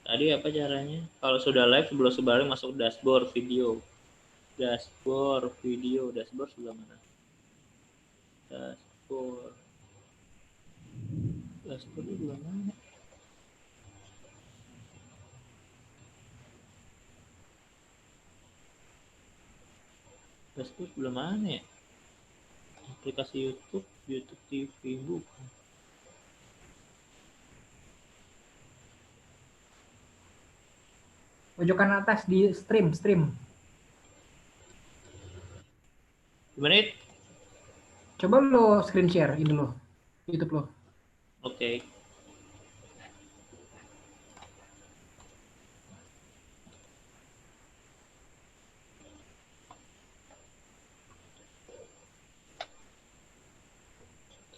Tadi apa caranya? Kalau sudah live sebelum sebalik masuk dashboard video. Dashboard video, dashboard sebelah mana? Dashboard. Dashboard itu sebelah mana? Dashboard sebelah mana ya? Aplikasi YouTube, YouTube TV bukan. Pojokan atas di stream. Gimana itu? Coba lo screen share ini lo, YouTube lo. Oke.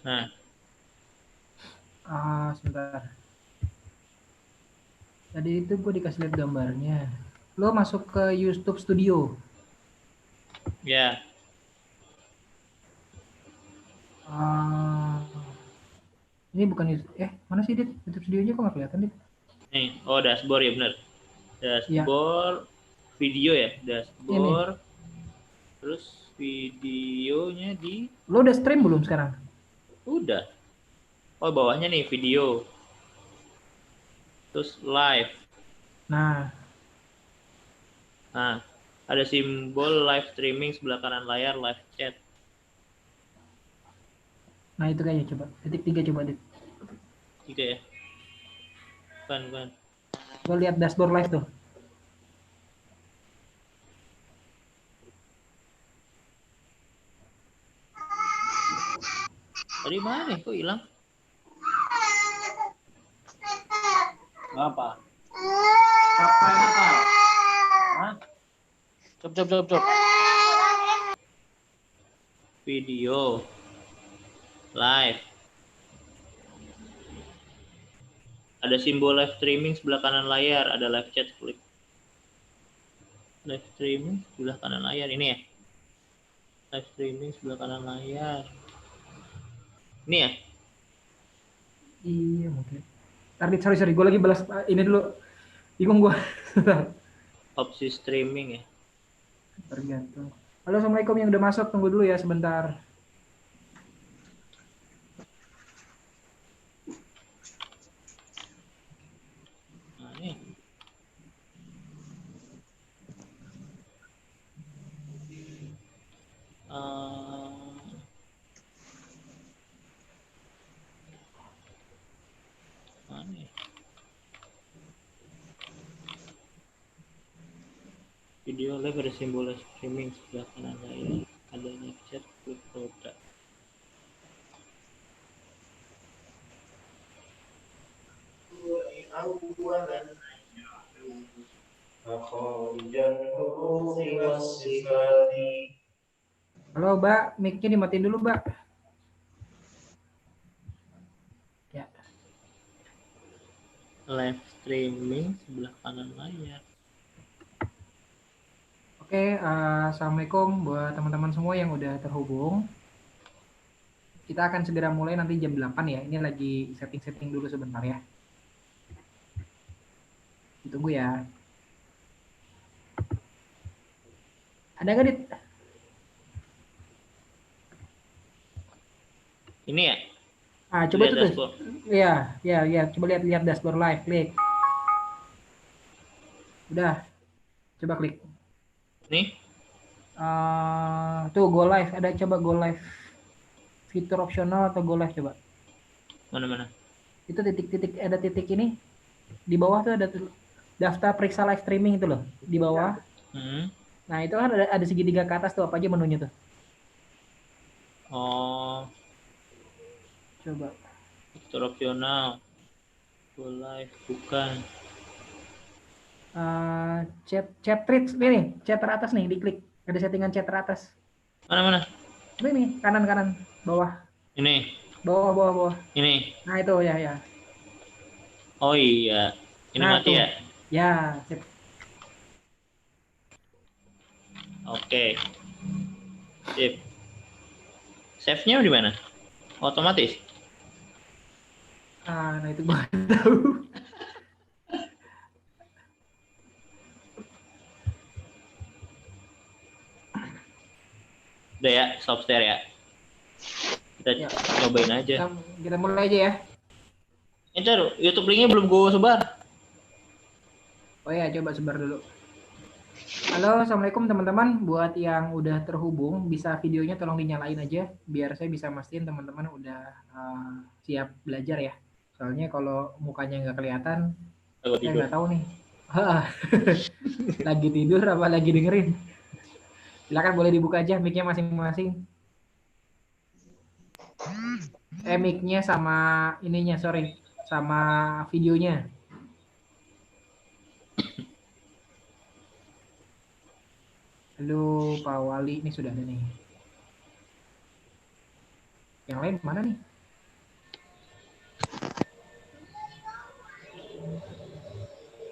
Nah, Sebentar. Tadi itu gue dikasih lihat gambarnya. Lo masuk ke YouTube Studio. ya. Ini bukan mana sih Dit? YouTube Studionya kok nggak kelihatan Dit? Nih, oh dashboard ya benar. Dashboard video ya, dashboard. Terus videonya di. Lo udah stream belum sekarang? Udah. Oh bawahnya nih video. Terus live. Nah, ada simbol live streaming sebelah kanan layar, live chat. Nah itu kayaknya coba. Titik 3 coba Dit. 3 ya. Bukan. Lo lihat dashboard live tuh. Tadi mana nih? Kok hilang? Apa? Apa? Hah? Cop. Video. Live. Ada simbol live streaming sebelah kanan layar, ada live chat, klik. Live streaming sebelah kanan layar ini ya. Live streaming sebelah kanan layar. Ini ya? Iya mungkin. Sorry, gue lagi balas ini dulu. Bingung gue. Opsi streaming ya. Tergantung. Halo, assalamualaikum yang udah masuk, tunggu dulu ya sebentar. Nah, ini. Mana? Video live ada simbol streaming sebelah kanan layar, ada live chat, klik produk. Halo Mbak, mic-nya dimatiin dulu Mbak. Ya. Live streaming sebelah kanan layar. Oke, assalamualaikum buat teman-teman semua yang udah terhubung. Kita akan segera mulai nanti jam 8 ya. Ini lagi setting dulu sebentar ya. Ditunggu ya. Ada nggak Dit? Ini ya? Coba tuh. Ya. Coba lihat dashboard live, klik. Udah. Coba klik. Nih? Tuh go live. Coba go live. Fitur opsional atau go live coba. Mana? Itu ada titik ini. Di bawah tuh ada daftar periksa live streaming itu loh. Di bawah. Nah itu kan ada segitiga ke atas tuh, apa aja menunya tuh. Oh. Coba. Fitur opsional. Go live, bukan. Chat treats ini, chat teratas nih, diklik. Ada settingan chat teratas. Mana? Ini kanan, bawah. Ini. Bawah. Ini. Nah itu ya. Oh iya. Ini nah, mati tuh. ya? Ya. Sip. Oke. Sip. Save-nya di mana? Otomatis? Nah itu gua nggak tahu. Udah ya, stop share ya. Kita Ya, cobain aja. kita mulai aja ya. Ntar YouTube linknya belum gue sebar. Oh ya, coba sebar dulu. Halo, assalamualaikum teman-teman. Buat yang udah terhubung, bisa videonya tolong dinyalain aja, biar saya bisa mastiin teman-teman udah siap belajar ya. Soalnya kalau mukanya nggak kelihatan, Aku saya tidur. nggak tahu nih. Lagi tidur apa lagi dengerin? Silakan boleh dibuka aja mic-nya masing-masing. Mic-nya sama ininya, sorry, sama videonya. Halo Pak Wali, ini sudah ada nih. Yang lain mana nih?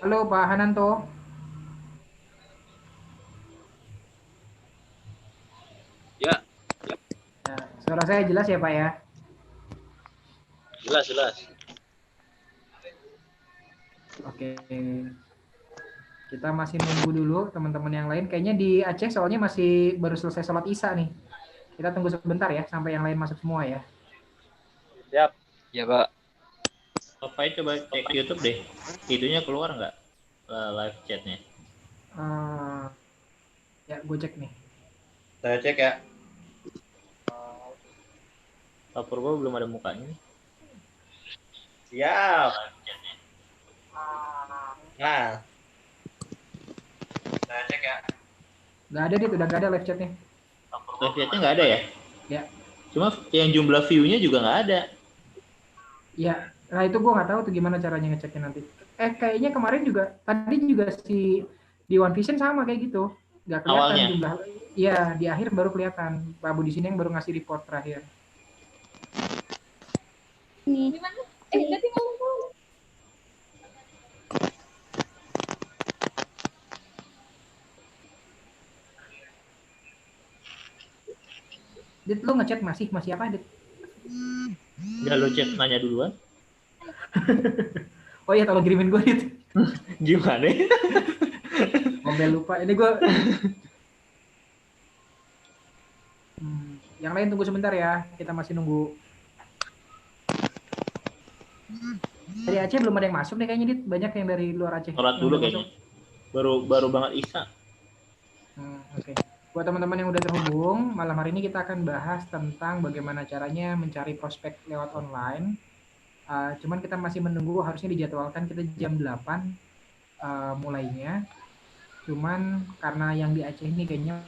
Halo Pak Hananto. Ya. Nah, suara saya jelas ya Pak ya? Jelas. Oke. Kita masih nunggu dulu teman-teman yang lain. Kayaknya di Aceh soalnya masih baru selesai sholat Isya nih. Kita tunggu sebentar ya sampai yang lain masuk semua ya. Siap. Ya, Pak. Coba cek YouTube deh. Itunya keluar nggak? Live chatnya. Ya, gue cek nih. Saya cek ya. Pak Purwo belum ada mukanya. Siap. Nah. Saya cek ya. Nggak ada, udah nggak ada live chatnya. Live chatnya nggak ada ya? Ya. Cuma yang jumlah view-nya juga nggak ada. Ya, nah itu gue nggak tahu tuh gimana caranya ngeceknya nanti. Kayaknya kemarin juga, tadi juga si di One Vision sama kayak gitu. Nggak kelihatan Awalnya. jumlah. Iya, di akhir baru kelihatan. Pak Budi sini yang baru ngasih report terakhir. Nih. Nanti ngomong. Dit, lu ngechat masih apa, Dit? Udah lo chat nanya duluan. Oh iya, tolong kirimin gue, Dit. Gimana? Mobil lupa. Ini gue. Yang lain tunggu sebentar ya. Kita masih nunggu. Dari Aceh belum ada yang masuk nih kayaknya, Dit. Banyak yang dari luar Aceh. Sholat dulu kayaknya. Baru banget Isya. Oke. Buat teman-teman yang udah terhubung, malam hari ini kita akan bahas tentang bagaimana caranya mencari prospek lewat online. Cuman kita masih menunggu, harusnya dijadwalkan kita jam 8 mulainya. Cuman karena yang di Aceh ini kayaknya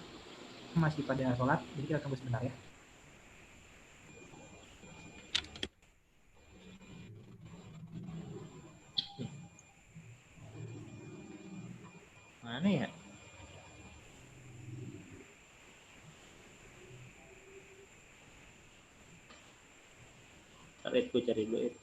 masih pada sholat, jadi kita tunggu sebentar ya. Mana ya? Tarik gue cari dulu.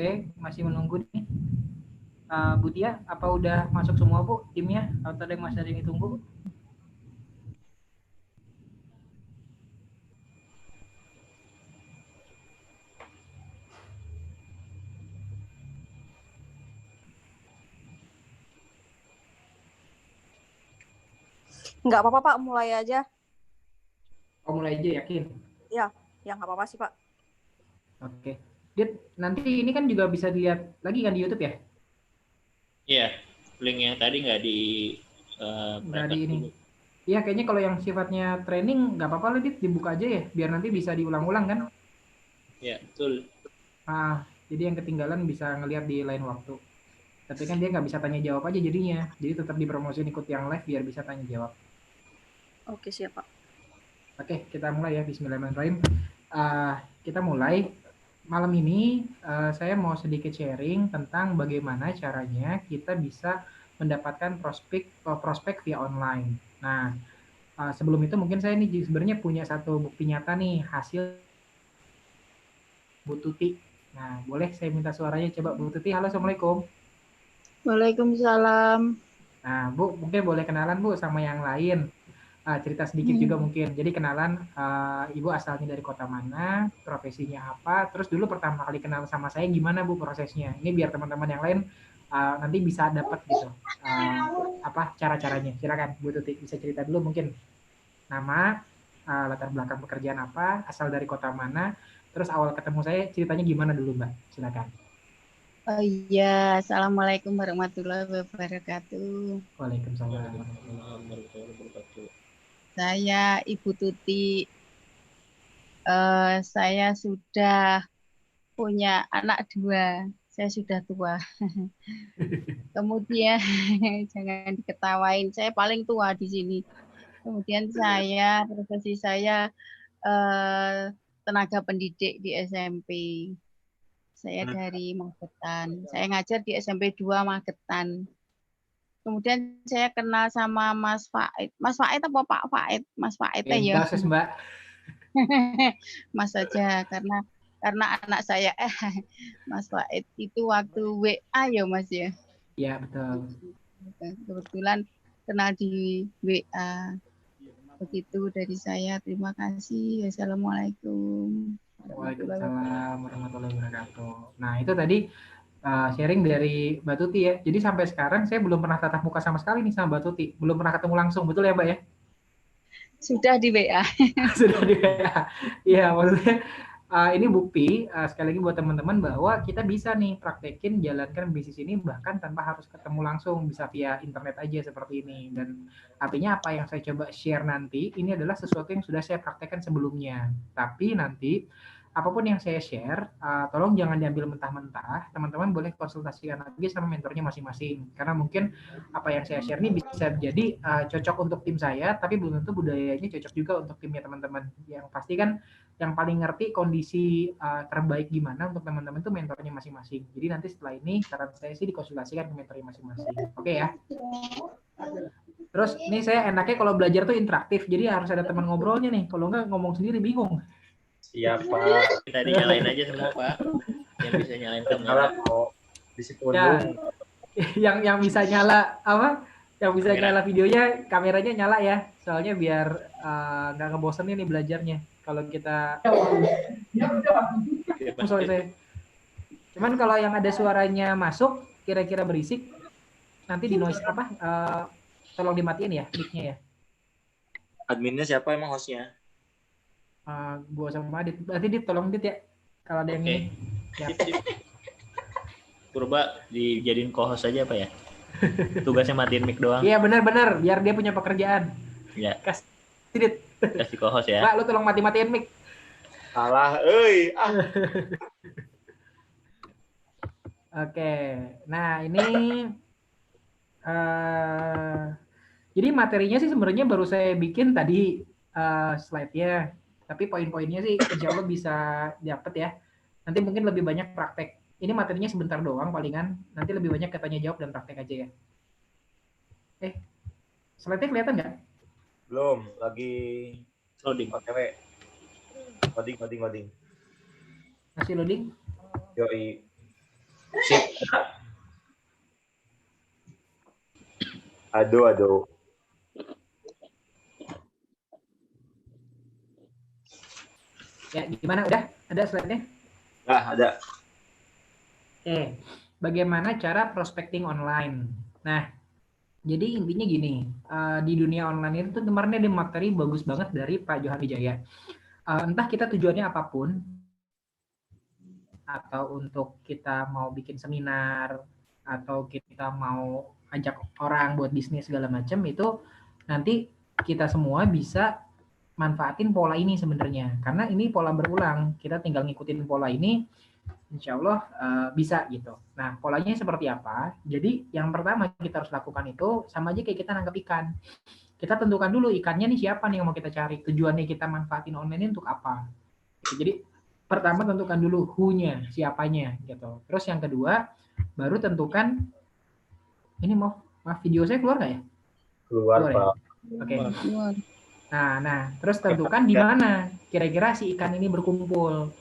Oke, masih menunggu nih. Bu Tia, apa udah masuk semua Bu timnya? Atau ada yang masih ada yang ditunggu? Nggak apa-apa Pak, mulai aja. Oh, mulai aja, yakin? Ya nggak apa-apa sih Pak. Oke. Dit, nanti ini kan juga bisa dilihat lagi kan di YouTube ya? Iya, link yang tadi nggak di Nggak di ini. Iya, kayaknya kalau yang sifatnya training nggak apa-apa lah, Dit, dibuka aja ya, biar nanti bisa diulang-ulang kan? Iya, betul. Jadi yang ketinggalan bisa ngelihat di lain waktu. Tapi kan dia nggak bisa tanya jawab aja jadinya. Jadi tetap dipromosiin ikut yang live biar bisa tanya jawab. Oke, siap, Pak. Oke, kita mulai ya. Bismillahirrahmanirrahim. Kita mulai. Malam ini saya mau sedikit sharing tentang bagaimana caranya kita bisa mendapatkan prospek via online. Nah, sebelum itu mungkin saya nih sebenarnya punya satu bukti nyata nih hasil Bu Tuti. Nah, boleh saya minta suaranya coba Bu Tuti. Halo, Assalamualaikum. Waalaikumsalam. Nah, Bu, mungkin boleh kenalan Bu sama yang lain. Cerita sedikit juga mungkin. Jadi kenalan Ibu asalnya dari kota mana, profesinya apa, terus dulu pertama kali kenal sama saya gimana Bu prosesnya. Ini biar teman-teman yang lain nanti bisa dapat gitu apa cara-caranya. Silakan Bu Tuti bisa cerita dulu mungkin nama, latar belakang pekerjaan apa, asal dari kota mana, terus awal ketemu saya ceritanya gimana dulu Mbak. Silakan. Oh iya, Assalamualaikum warahmatullahi wabarakatuh. Waalaikumsalam. Saya Ibu Tuti. Saya sudah punya anak 2. Saya sudah tua. Kemudian jangan diketawain, saya paling tua di sini. Kemudian profesi saya tenaga pendidik di SMP. Saya dari Magetan. Saya ngajar di SMP 2 Magetan. Kemudian saya kenal sama Mas Faid. Mas Faid apa Pak Faid? Mas Faid ya. Mbak. Mas saja karena anak saya Mas Faid itu waktu WA ya Mas ya. Iya, betul. Kebetulan kenal di WA. Begitu dari saya. Terima kasih. Assalamualaikum. Waalaikumsalam warahmatullahi wabarakatuh. Nah, itu tadi sharing dari Mbak Tuti ya. Jadi sampai sekarang saya belum pernah tatap muka sama sekali nih sama Mbak Tuti. Belum pernah ketemu langsung, betul ya Mbak ya? Sudah di WA. Sudah di WA. Iya, maksudnya ini bukti sekali lagi buat teman-teman bahwa kita bisa nih praktekin jalankan bisnis ini bahkan tanpa harus ketemu langsung, bisa via internet aja seperti ini. Dan artinya apa yang saya coba share nanti ini adalah sesuatu yang sudah saya praktekkan sebelumnya. Tapi nanti apapun yang saya share, tolong jangan diambil mentah-mentah. Teman-teman boleh konsultasikan lagi sama mentornya masing-masing. Karena mungkin apa yang saya share ini bisa jadi cocok untuk tim saya, tapi belum tentu budayanya cocok juga untuk timnya teman-teman. Yang pasti kan yang paling ngerti kondisi terbaik gimana untuk teman-teman itu mentornya masing-masing. Jadi nanti setelah ini saran saya sih dikonsultasikan ke mentornya masing-masing. Oke ya. Terus ini saya enaknya kalau belajar tuh interaktif, jadi harus ada teman ngobrolnya nih. Kalau enggak ngomong sendiri bingung. Siapa? Kita dinyalain aja semua Pak. Yang bisa nyalain kamera. Disiplin ya, yang bisa nyala apa? Yang bisa nyala videonya, kameranya nyala ya. Soalnya biar nggak ngebosenin nih belajarnya. Kalau kita sorry. Cuman kalau yang ada suaranya masuk, kira-kira berisik, nanti di noise apa? Tolong dimatiin ya mic-nya ya. Adminnya siapa emang hostnya? Gua sama Adit. Berarti Dit tolong Dit ya. Kalau ada yang ini. Ya. Purba dijadiin co-host aja Pak ya. Tugasnya matiin mic doang. Iya benar-benar, biar dia punya pekerjaan. Ya. Kasih Dit. Kasih co-host ya. Pak, lu tolong matiin mic. Salah, euy. Oke. Nah, ini jadi materinya sih sebenarnya baru saya bikin tadi slide-nya. Tapi poin-poinnya sih insya Allah bisa dapat ya. Nanti mungkin lebih banyak praktek. Ini materinya sebentar doang palingan. Nanti lebih banyak katanya jawab dan praktek aja ya. Slide-nya kelihatan nggak? Belum, lagi Loading. OTW. Loading. Masih loading? Yoi. Sip. Aduh. Ya, gimana? Udah? Ada slide-nya? Ada. Oke. Bagaimana cara prospecting online? Nah, jadi intinya gini, di dunia online itu kemarin ada materi bagus banget dari Pak Johan Wijaya. Entah kita tujuannya apapun, atau untuk kita mau bikin seminar, atau kita mau ajak orang buat bisnis segala macam, itu nanti kita semua bisa manfaatin pola ini sebenarnya. Karena ini pola berulang, kita tinggal ngikutin pola ini, insya Allah bisa gitu. Nah, polanya seperti apa? Jadi yang pertama kita harus lakukan itu sama aja kayak kita nangkap ikan. Kita tentukan dulu ikannya nih siapa nih yang mau kita cari. Tujuannya kita manfaatin online ini untuk apa. Jadi pertama tentukan dulu who-nya, siapanya gitu. Terus yang kedua baru tentukan ini maaf video saya keluar nggak ya? Keluar, ya? Pak. Oke. Nah, terus tentukan di mana kira-kira si ikan ini berkumpul.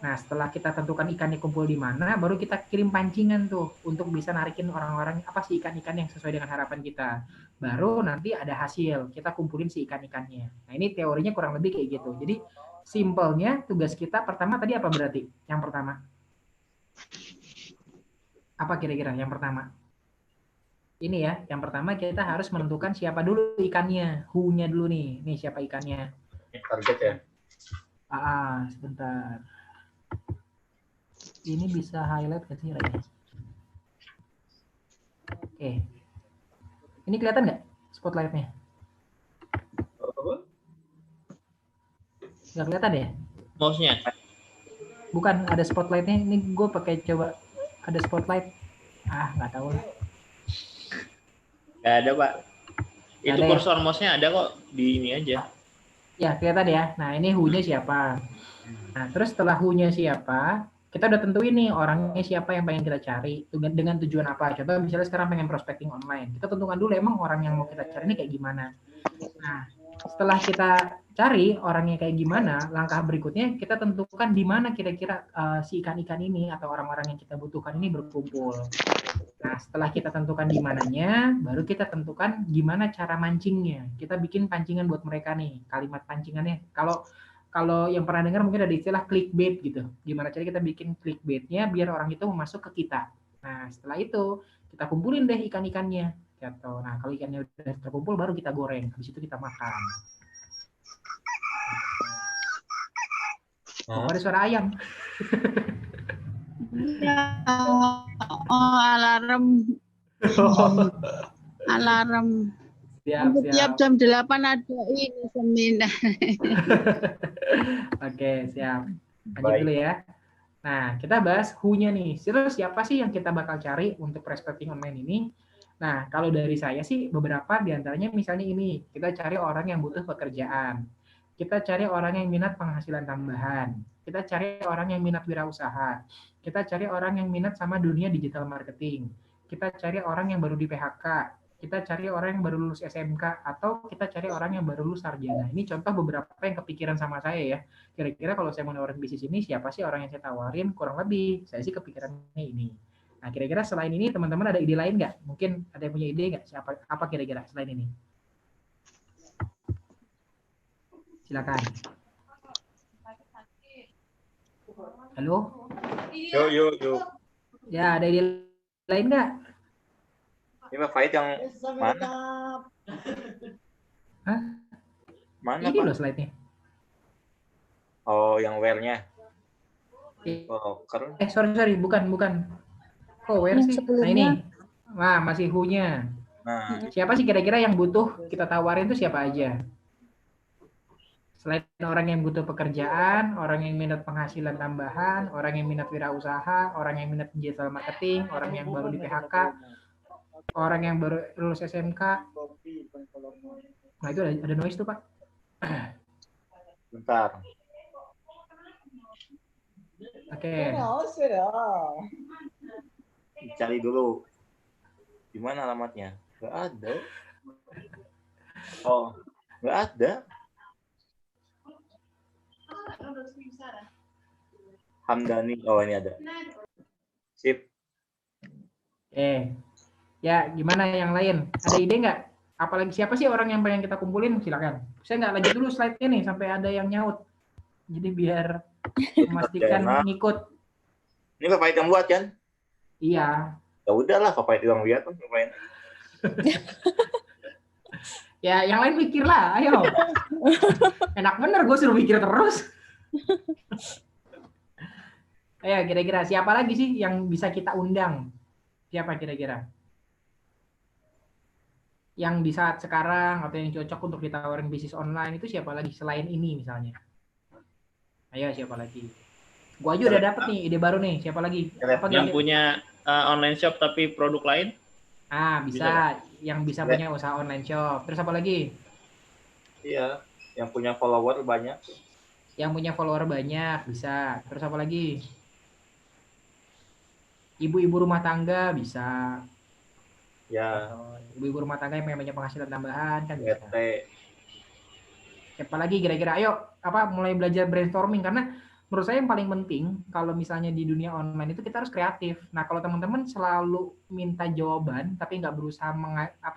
Nah, setelah kita tentukan ikannya kumpul di mana, baru kita kirim pancingan tuh untuk bisa narikin orang-orang apa sih ikan-ikan yang sesuai dengan harapan kita. Baru nanti ada hasil, kita kumpulin si ikan-ikannya. Nah, ini teorinya kurang lebih kayak gitu. Jadi, simpelnya tugas kita pertama tadi apa berarti? Yang pertama. Apa kira-kira yang pertama? Ini ya, yang pertama kita harus menentukan siapa dulu ikannya, who-nya dulu nih. Nih siapa ikannya. Target ya. Sebentar. Ini bisa highlight ke sini lagi. Oke. Ini kelihatan nggak spotlight-nya? Nggak kelihatan ya? Mouse-nya. Bukan, ada spotlight-nya. Ini gue pakai coba ada spotlight. Nggak tahu lah. Nggak ada, Pak. Itu Ada ya? kursor mouse-nya ada kok di ini aja. Ya, kelihatan ya. Nah, ini who-nya siapa. Nah, terus setelah who-nya siapa, kita udah tentuin nih orangnya siapa yang pengen kita cari dengan tujuan apa. Contoh misalnya sekarang pengen prospecting online. Kita tentukan dulu emang orang yang mau kita cari ini kayak gimana. Nah, setelah kita cari orangnya kayak gimana, langkah berikutnya kita tentukan di mana kira-kira si ikan-ikan ini atau orang-orang yang kita butuhkan ini berkumpul. Nah, setelah kita tentukan di mananya, baru kita tentukan gimana cara mancingnya. Kita bikin pancingan buat mereka nih, kalimat pancingannya. Kalau yang pernah dengar mungkin ada istilah clickbait gitu. Gimana cara kita bikin clickbaitnya biar orang itu masuk ke kita. Nah, setelah itu kita kumpulin deh ikan-ikannya. Gitu. Nah, kalau ikannya udah terkumpul baru kita goreng. Habis itu kita makan. Ada suara ayam. Alarm. Alarm. Setiap jam 8 ada ini seminar. Oke, siap. Lanjut dulu ya. Nah, kita bahas who-nya nih. Terus siapa sih yang kita bakal cari untuk prospecting online ini? Nah, kalau dari saya sih beberapa diantaranya misalnya ini. Kita cari orang yang butuh pekerjaan. Kita cari orang yang minat penghasilan tambahan. Kita cari orang yang minat wirausaha. Kita cari orang yang minat sama dunia digital marketing. Kita cari orang yang baru di PHK. Kita cari orang yang baru lulus SMK. Atau kita cari orang yang baru lulus sarjana. Ini contoh beberapa yang kepikiran sama saya ya. Kira-kira kalau saya mau nawarin bisnis ini, siapa sih orang yang saya tawarin? Kurang lebih, saya sih kepikirannya ini. Nah, kira-kira selain ini, teman-teman ada ide lain nggak? Mungkin ada yang punya ide nggak? Apa kira-kira selain ini? Silakan. Halo? Yuk. Ya, ada ide lain nggak? Ini Pak Faid yang mana? Hah? Mana, Ini Pak? loh slide-nya. Oh, yang where-nya. Oh, keren. Sorry, bukan. Kok where sih? Nah, ini. Nah, masih who-nya. Nah, Siapa sih kira-kira yang butuh kita tawarin itu siapa aja? Selain orang yang butuh pekerjaan, orang yang minat penghasilan tambahan, orang yang minat wirausaha, orang yang minat digital marketing, orang yang baru di PHK, orang yang baru lulus SMK. Nah, itu ada noise tuh, Pak. bentar. Oke. Cari dulu. Di mana alamatnya? Nggak ada. Oh, nggak ada. Hamdani. Oh, ini ada. Sip. Ya, gimana yang lain? Ada ide nggak? Apalagi siapa sih orang yang pengen kita kumpulin? Silakan. Saya nggak lanjut dulu slide-nya nih sampai ada yang nyaut. Jadi biar memastikan ngikut. Ini Pak Faid yang buat kan? Iya. Ya udahlah, Pak Faid yang lihat kan ngapain. Ya, yang lain mikir lah, ayo. Enak bener gue suruh mikir terus. Ayo, kira-kira siapa lagi sih yang bisa kita undang? Siapa kira-kira? Yang di saat sekarang atau yang cocok untuk ditawarin bisnis online itu siapa lagi selain ini misalnya? Ayo, siapa lagi? Gua aja udah dapet nih ide baru nih. Siapa lagi? Apa Yang kira-kira? punya online shop tapi produk lain? Bisa. Yang bisa punya usaha online shop. Terus apa lagi? Iya, yang punya follower banyak. Yang punya follower banyak, bisa. Terus apa lagi? Ibu-ibu rumah tangga bisa. Ya, Ibu-ibu rumah tangga yang punya penghasilan tambahan kan bisa. RT. Siapa lagi kira-kira? Ayo, mulai belajar brainstorming karena menurut saya yang paling penting kalau misalnya di dunia online itu kita harus kreatif. Nah, kalau teman-teman selalu minta jawaban tapi nggak berusaha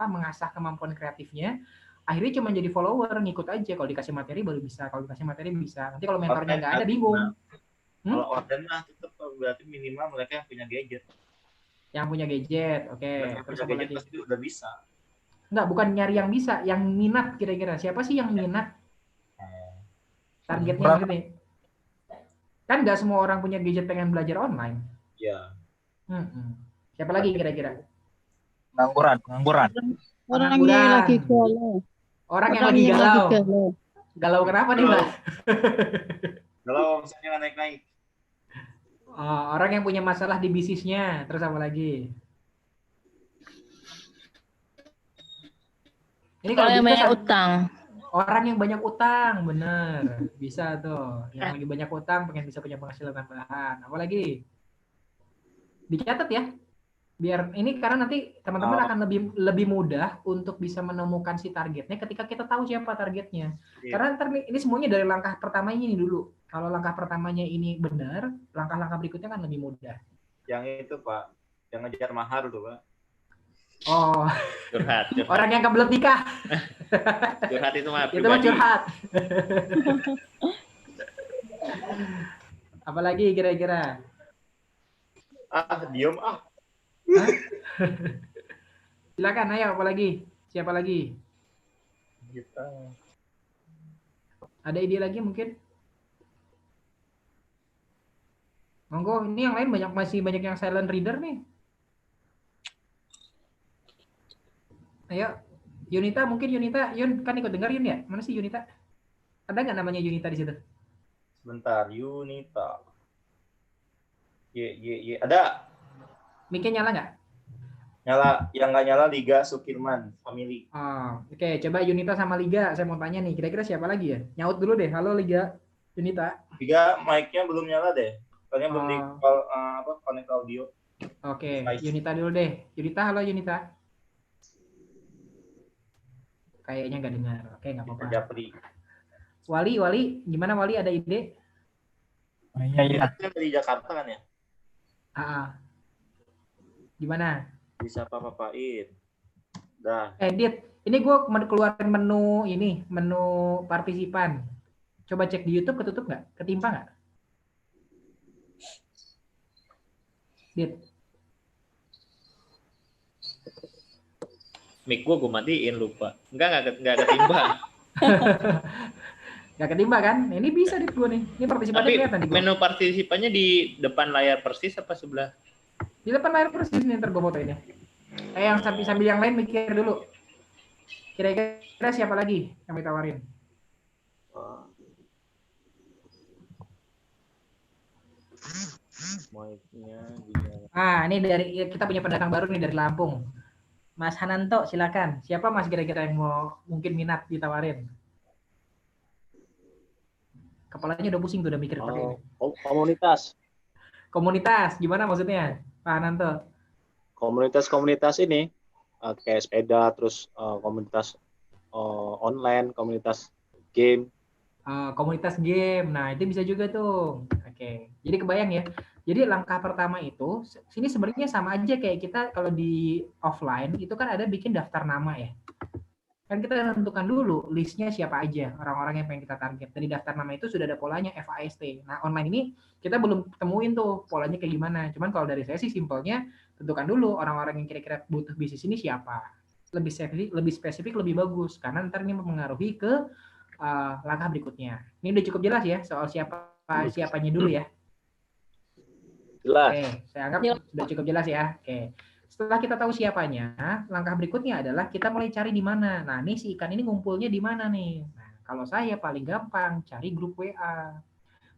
mengasah kemampuan kreatifnya, akhirnya cuma jadi follower, ngikut aja. Kalau dikasih materi baru bisa, kalau dikasih materi bisa. Nanti kalau mentornya nggak ada, bingung. Kalau online mah tetap berarti minimal mereka yang punya gadget. Yang punya gadget, oke. Mereka Terus punya apa gadget lagi? pasti udah bisa. Enggak, bukan nyari yang bisa, yang minat kira-kira. Siapa sih yang minat? Targetnya maksudnya. Kan nggak semua orang punya gadget pengen belajar online. Ya. Siapa lagi kira-kira? Pengangguran. Orang yang lagi galau. Orang yang lagi galau. Galau kenapa nih, Mbak? Galau misalnya nggak naik-naik. Orang yang punya masalah di bisnisnya. Terus apa lagi? Ini kalau Orang yang bisa banyak utang. Orang yang banyak utang, bener. Bisa tuh. Yang lagi banyak utang pengen bisa punya penghasilan tambahan. Apalagi? Dicatat ya. Biar ini karena nanti teman-teman akan lebih mudah untuk bisa menemukan si targetnya ketika kita tahu siapa targetnya. Karena ntar ini semuanya dari langkah pertamanya ini dulu. Kalau langkah pertamanya ini benar, langkah-langkah berikutnya kan lebih mudah. Yang itu, Pak. Yang ngejar mahar tuh, Pak. Oh, curhat. Orang yang kebelet nikah. Curhat itu mah Itu mah curhat. Apalagi kira-kira? Diem Silakan, ayo apalagi? Siapa lagi? Kita. Ada ide lagi mungkin? Monggo, ini yang lain masih banyak yang silent reader nih. Ayo, Yunita mungkin Yun kan ikut dengar Yun ya? Mana sih Yunita? Ada nggak namanya Yunita di situ? Sebentar, Yunita. Ada. Mic-nya nyala nggak? Nyala, yang nggak nyala Liga Sukirman Family. Oke, coba Yunita sama Liga, saya mau tanya nih, kira-kira siapa lagi ya? Nyaut dulu deh, halo Liga, Yunita. Liga, mic-nya belum nyala deh. Soalnya belum di connect audio. Oke, Yunita dulu deh. Yunita, halo Yunita. Kayaknya nggak dengar. Oke, nggak apa-apa. Wali, gimana Wali? Ada ide? Iya. Dari Jakarta kan ya? Gimana? Bisa apa-apain. Dah. Edit. Ini gue keluarin menu partisipan. Coba cek di YouTube, ketutup nggak? Ketimpa nggak? Dit. Mic gue matiin lupa. Enggak ketimpa. Nggak ketimpa kan? Ini bisa dit gue nih. Ini partisipannya kelihatan di gua. Menu partisipannya di depan layar persis apa sebelah? Di depan layar persis nih, ntar gue foto ini. Yang sambil yang lain mikir dulu. Kira-kira siapa lagi yang ditawarin? Ini dari kita punya pendatang baru nih dari Lampung. Mas Hananto, silakan. Siapa Mas kira-kira yang mau mungkin minat ditawarin? Kepalanya udah pusing tuh udah mikir pakai ini. Komunitas, gimana maksudnya, Pak Hananto? Komunitas ini kayak sepeda, terus komunitas online, komunitas game. Komunitas game, nah itu bisa juga tuh. Oke, jadi kebayang ya. Jadi langkah pertama itu, sini sebenarnya sama aja kayak kita kalau di offline itu kan ada bikin daftar nama ya. Kan kita tentukan dulu listnya siapa aja orang-orang yang pengen kita target. Dari daftar nama itu sudah ada polanya FAST. Nah online ini kita belum temuin tuh polanya kayak gimana. Cuman kalau dari saya sih simpelnya tentukan dulu orang-orang yang kira-kira butuh bisnis ini siapa. Lebih spesifik lebih bagus karena ntar ini mempengaruhi ke langkah berikutnya. Ini udah cukup jelas ya soal siapanya dulu ya. Jelas. Oke, saya anggap sudah cukup jelas ya. Oke. Setelah kita tahu siapanya, langkah berikutnya adalah kita mulai cari di mana. Nah, nih si ikan ini ngumpulnya di mana nih? Nah, kalau saya paling gampang cari grup WA.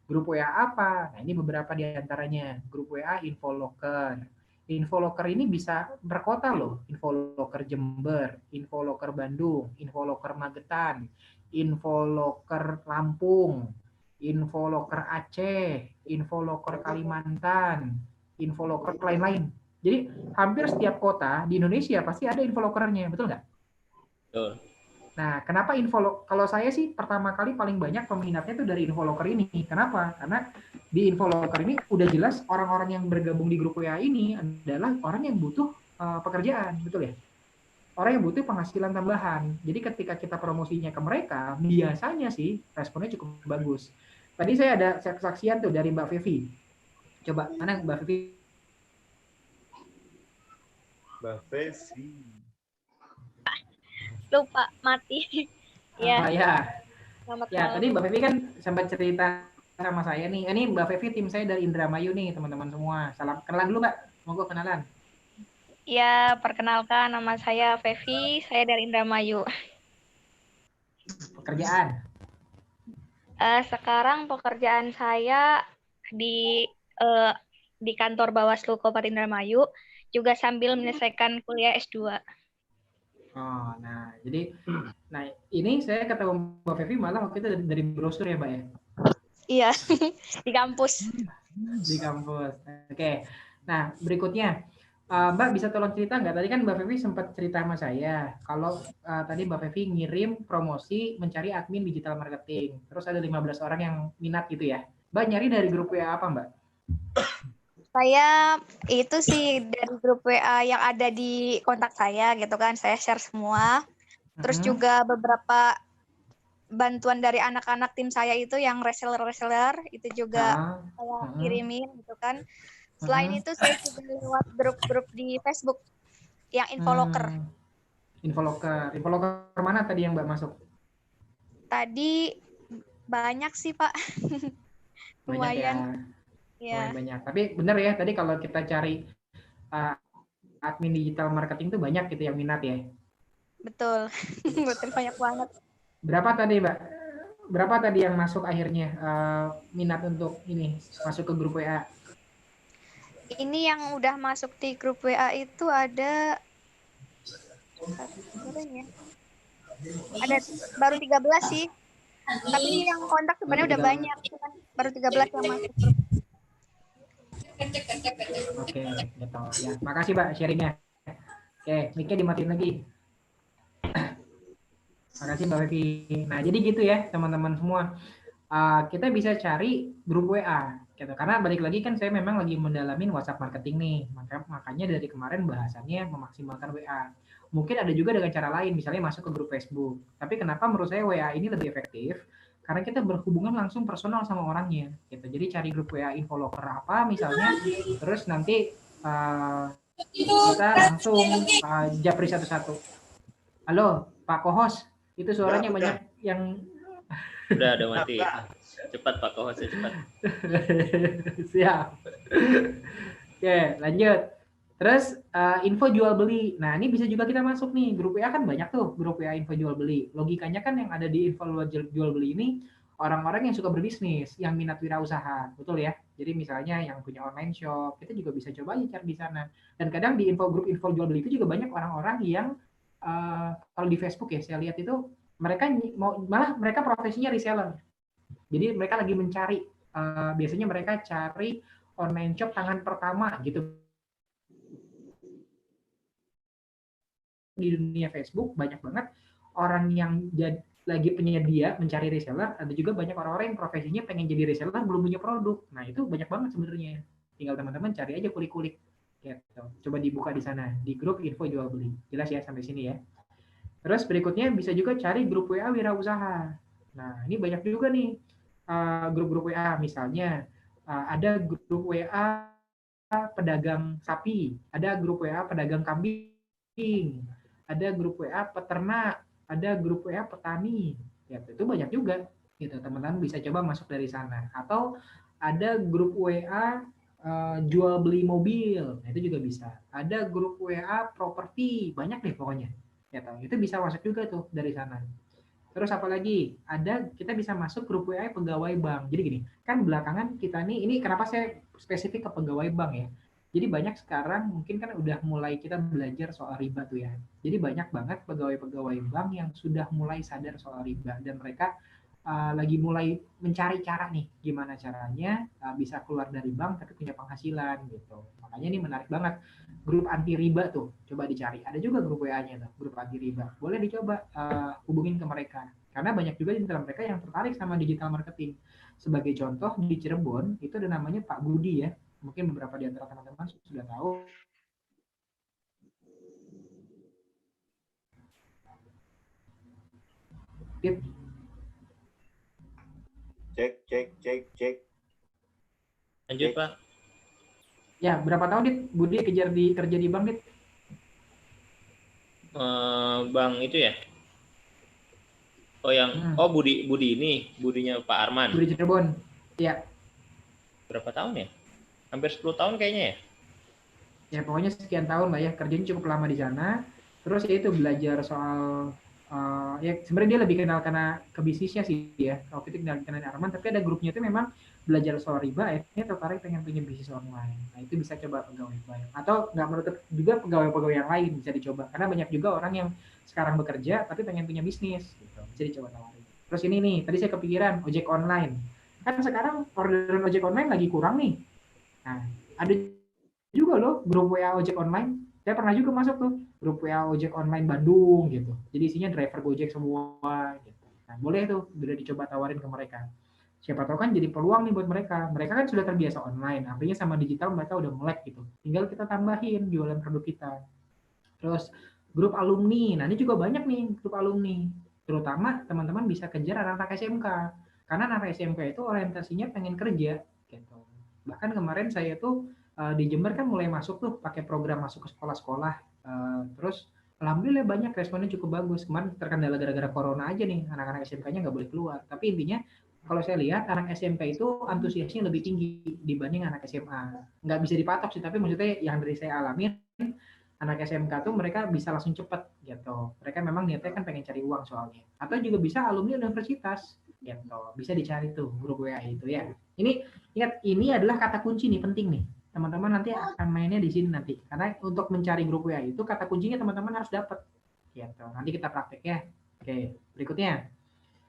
Grup WA apa? Nah, ini beberapa di antaranya. Grup WA Infolocker. Infolocker ini bisa berkota loh. Infolocker Jember, Infolocker Bandung, Infolocker Magetan, Infolocker Lampung, Infolocker Aceh, Infolocker Kalimantan, Infolocker lain-lain. Jadi hampir setiap kota di Indonesia pasti ada infolockernya, betul nggak? Betul. Nah, kenapa kalau saya sih pertama kali paling banyak peminatnya itu dari Infolocker ini. Kenapa? Karena di Infolocker ini udah jelas orang-orang yang bergabung di grup WA ini adalah orang yang butuh pekerjaan, betul ya? Orang yang butuh penghasilan tambahan. Jadi ketika kita promosinya ke mereka, biasanya sih responnya cukup bagus. Tadi saya ada kesaksian tuh dari Mbak Fevi. Coba, mana Mbak Fevi? Mbak Fevi. Lupa mati. Ya, Ya, selamat ya malam. tadi Mbak Fevi kan sempat cerita sama saya nih. Ini Mbak Fevi tim saya dari Indramayu nih, teman-teman semua. Salam kenalan dulu, Mbak. Monggo kenalan. Ya, perkenalkan nama saya Fevi, saya dari Indramayu. Pekerjaan. Sekarang pekerjaan saya di kantor Bawaslu Kabupaten Indramayu, juga sambil menyelesaikan kuliah S2. Oh, nah ini saya ketemu Mbak Fevi malah waktu itu dari brosur ya, Mbak ya? Iya, di kampus. Di kampus. Oke. Nah, berikutnya Mbak bisa tolong cerita nggak? Tadi kan Mbak Fevi sempat cerita sama saya kalau tadi Mbak Fevi ngirim promosi mencari admin digital marketing. Terus ada 15 orang yang minat gitu ya. Mbak nyari dari grup WA apa, Mbak? Saya itu sih dari grup WA yang ada di kontak saya gitu kan, saya share semua. Terus juga beberapa bantuan dari anak-anak tim saya itu yang reseller itu juga saya kirimin gitu kan. Selain itu saya juga lewat grup-grup di Facebook yang Infolocker. Infolocker mana tadi yang Mbak masuk? Tadi banyak sih, Pak. Lumayan. Ya. Banyak. Tapi benar ya, tadi kalau kita cari admin digital marketing itu banyak gitu yang minat ya. Betul. Betul, banyak banget. Berapa tadi, Mbak? Berapa tadi yang masuk akhirnya minat untuk ini masuk ke grup WA? Ini yang udah masuk di grup WA itu ada baru 13 sih. Tapi yang kontak sebenarnya udah banyak, baru 13 yang masuk. Oke, gitu ya. Makasih Mbak sharingnya. Oke, mic-nya dimatiin lagi. Makasih Mbak Fevi. Nah, jadi gitu ya teman-teman semua. Kita bisa cari grup WA gitu. Karena balik lagi kan saya memang lagi mendalamin WhatsApp marketing nih. Makanya dari kemarin bahasannya memaksimalkan WA. Mungkin ada juga dengan cara lain, misalnya masuk ke grup Facebook. Tapi kenapa menurut saya WA ini lebih efektif? Karena kita berhubungan langsung personal sama orangnya gitu. Jadi cari grup WA Infolocker apa misalnya, terus nanti kita langsung japri satu-satu. Halo Pak Kohos, itu suaranya banyak yang udah mati. Cepat Pak Kohos, cepat. Siap. Oke, lanjut. Terus info jual beli. Nah, ini bisa juga kita masuk nih. Grup WA kan banyak tuh, grup WA info jual beli. Logikanya kan yang ada di info jual beli ini orang-orang yang suka berbisnis, yang minat wirausaha. Betul ya? Jadi misalnya yang punya online shop, kita juga bisa coba aja cari di sana. Dan kadang di grup info jual beli itu juga banyak orang-orang yang kalau di Facebook ya, saya lihat itu mereka malah mereka profesinya reseller. Jadi mereka lagi mencari, biasanya mereka cari online shop tangan pertama gitu. Di dunia Facebook banyak banget orang yang lagi penyedia mencari reseller, ada juga banyak orang-orang yang profesinya pengen jadi reseller belum punya produk. Nah itu banyak banget sebenarnya. Tinggal teman-teman cari aja kulik-kulik. Gitu. Coba dibuka di sana di grup info jual beli. Jelas ya sampai sini ya. Terus berikutnya bisa juga cari grup WA wirausaha. Nah ini banyak juga nih grup-grup WA. Misalnya ada grup WA pedagang sapi, ada grup WA pedagang kambing, ada grup WA peternak, ada grup WA petani. Ya, itu banyak juga. Gitu, teman-teman bisa coba masuk dari sana. Atau ada grup WA jual beli mobil. Nah, itu juga bisa. Ada grup WA properti, banyak deh pokoknya. Gitu. Itu bisa masuk juga tuh dari sana. Terus apalagi ada kita bisa masuk grup WA pegawai bank. Jadi gini, kan belakangan kita nih, ini kenapa saya spesifik ke pegawai bank ya. Jadi banyak sekarang mungkin kan udah mulai kita belajar soal riba tuh ya. Jadi banyak banget pegawai-pegawai bank yang sudah mulai sadar soal riba dan mereka lagi mulai mencari cara nih gimana caranya bisa keluar dari bank tapi punya penghasilan gitu. Makanya ini menarik banget. Grup anti riba tuh, coba dicari. Ada juga grup WA-nya tuh, grup anti riba. Boleh dicoba hubungin ke mereka. Karena banyak juga di dalam mereka yang tertarik sama digital marketing. Sebagai contoh di Cirebon itu ada namanya Pak Budi ya. Mungkin beberapa di antara teman-teman sudah tahu. Tip. Cek. Lanjut, Pak. Ya, berapa tahun Dit Budi kerja di bank Dit? Bank itu ya? Oh yang Budi ini, Budinya Pak Arman. Budi Cirebon. Iya. Berapa tahun ya? Hampir 10 tahun kayaknya ya? Ya pokoknya sekian tahun lah ya, kerjanya cukup lama di sana. Terus ya itu belajar soal ya sebenarnya dia lebih kenal karena ke bisnisnya sih ya. Waktu itu kenal Arman, tapi ada grupnya itu memang belajar soal riba, akhirnya tertarik pengen punya bisnis online. Nah itu bisa coba pegawai bank. Atau nggak menutup juga pegawai-pegawai yang lain bisa dicoba. Karena banyak juga orang yang sekarang bekerja tapi pengen punya bisnis. Gitu. Bisa dicoba tawarin. Terus ini nih, tadi saya kepikiran ojek online. Kan sekarang orderan ojek online lagi kurang nih. Nah ada juga loh grup WA ojek online. Saya pernah juga masuk tuh grup WA ojek online Bandung gitu. Jadi isinya driver Gojek semua gitu. Nah, boleh tuh udah dicoba tawarin ke mereka. Siapa tahu kan jadi peluang nih buat mereka. Mereka kan sudah terbiasa online, artinya sama digital mereka udah melek gitu. Tinggal kita tambahin jualan produk kita. Terus grup alumni. Nah, ini juga banyak nih grup alumni. Terutama teman-teman bisa kejar anak-anak SMK. Karena anak SMK itu orientasinya pengen kerja gitu. Bahkan kemarin saya tuh di Jember kan mulai masuk tuh pakai program masuk ke sekolah-sekolah. Terus alhamdulillah banyak responnya cukup bagus. Kemarin terkendala gara-gara corona aja nih, anak-anak SMK-nya nggak boleh keluar. Tapi intinya kalau saya lihat anak SMK itu antusiasnya lebih tinggi dibanding anak SMA. Nggak bisa dipatok sih, tapi maksudnya yang dari saya alamin, anak SMK tuh mereka bisa langsung cepet gitu. Mereka memang niatnya kan pengen cari uang soalnya. Atau juga bisa alumni universitas gitu. Bisa dicari tuh grup WA itu ya. Ini ingat, ini adalah kata kunci nih, penting nih. Teman-teman nanti akan mainnya di sini nanti. Karena untuk mencari grup WA itu kata kuncinya teman-teman harus dapat. Gitu. Nanti kita praktek ya. Oke, berikutnya.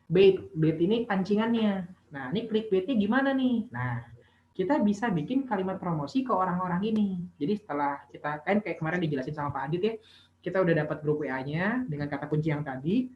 Bait ini pancingannya. Nah, ini clickbaitnya gimana nih? Nah, kita bisa bikin kalimat promosi ke orang-orang ini. Jadi setelah kita, kan kayak kemarin dijelasin sama Pak Adit ya, kita udah dapat grup WA-nya dengan kata kunci yang tadi,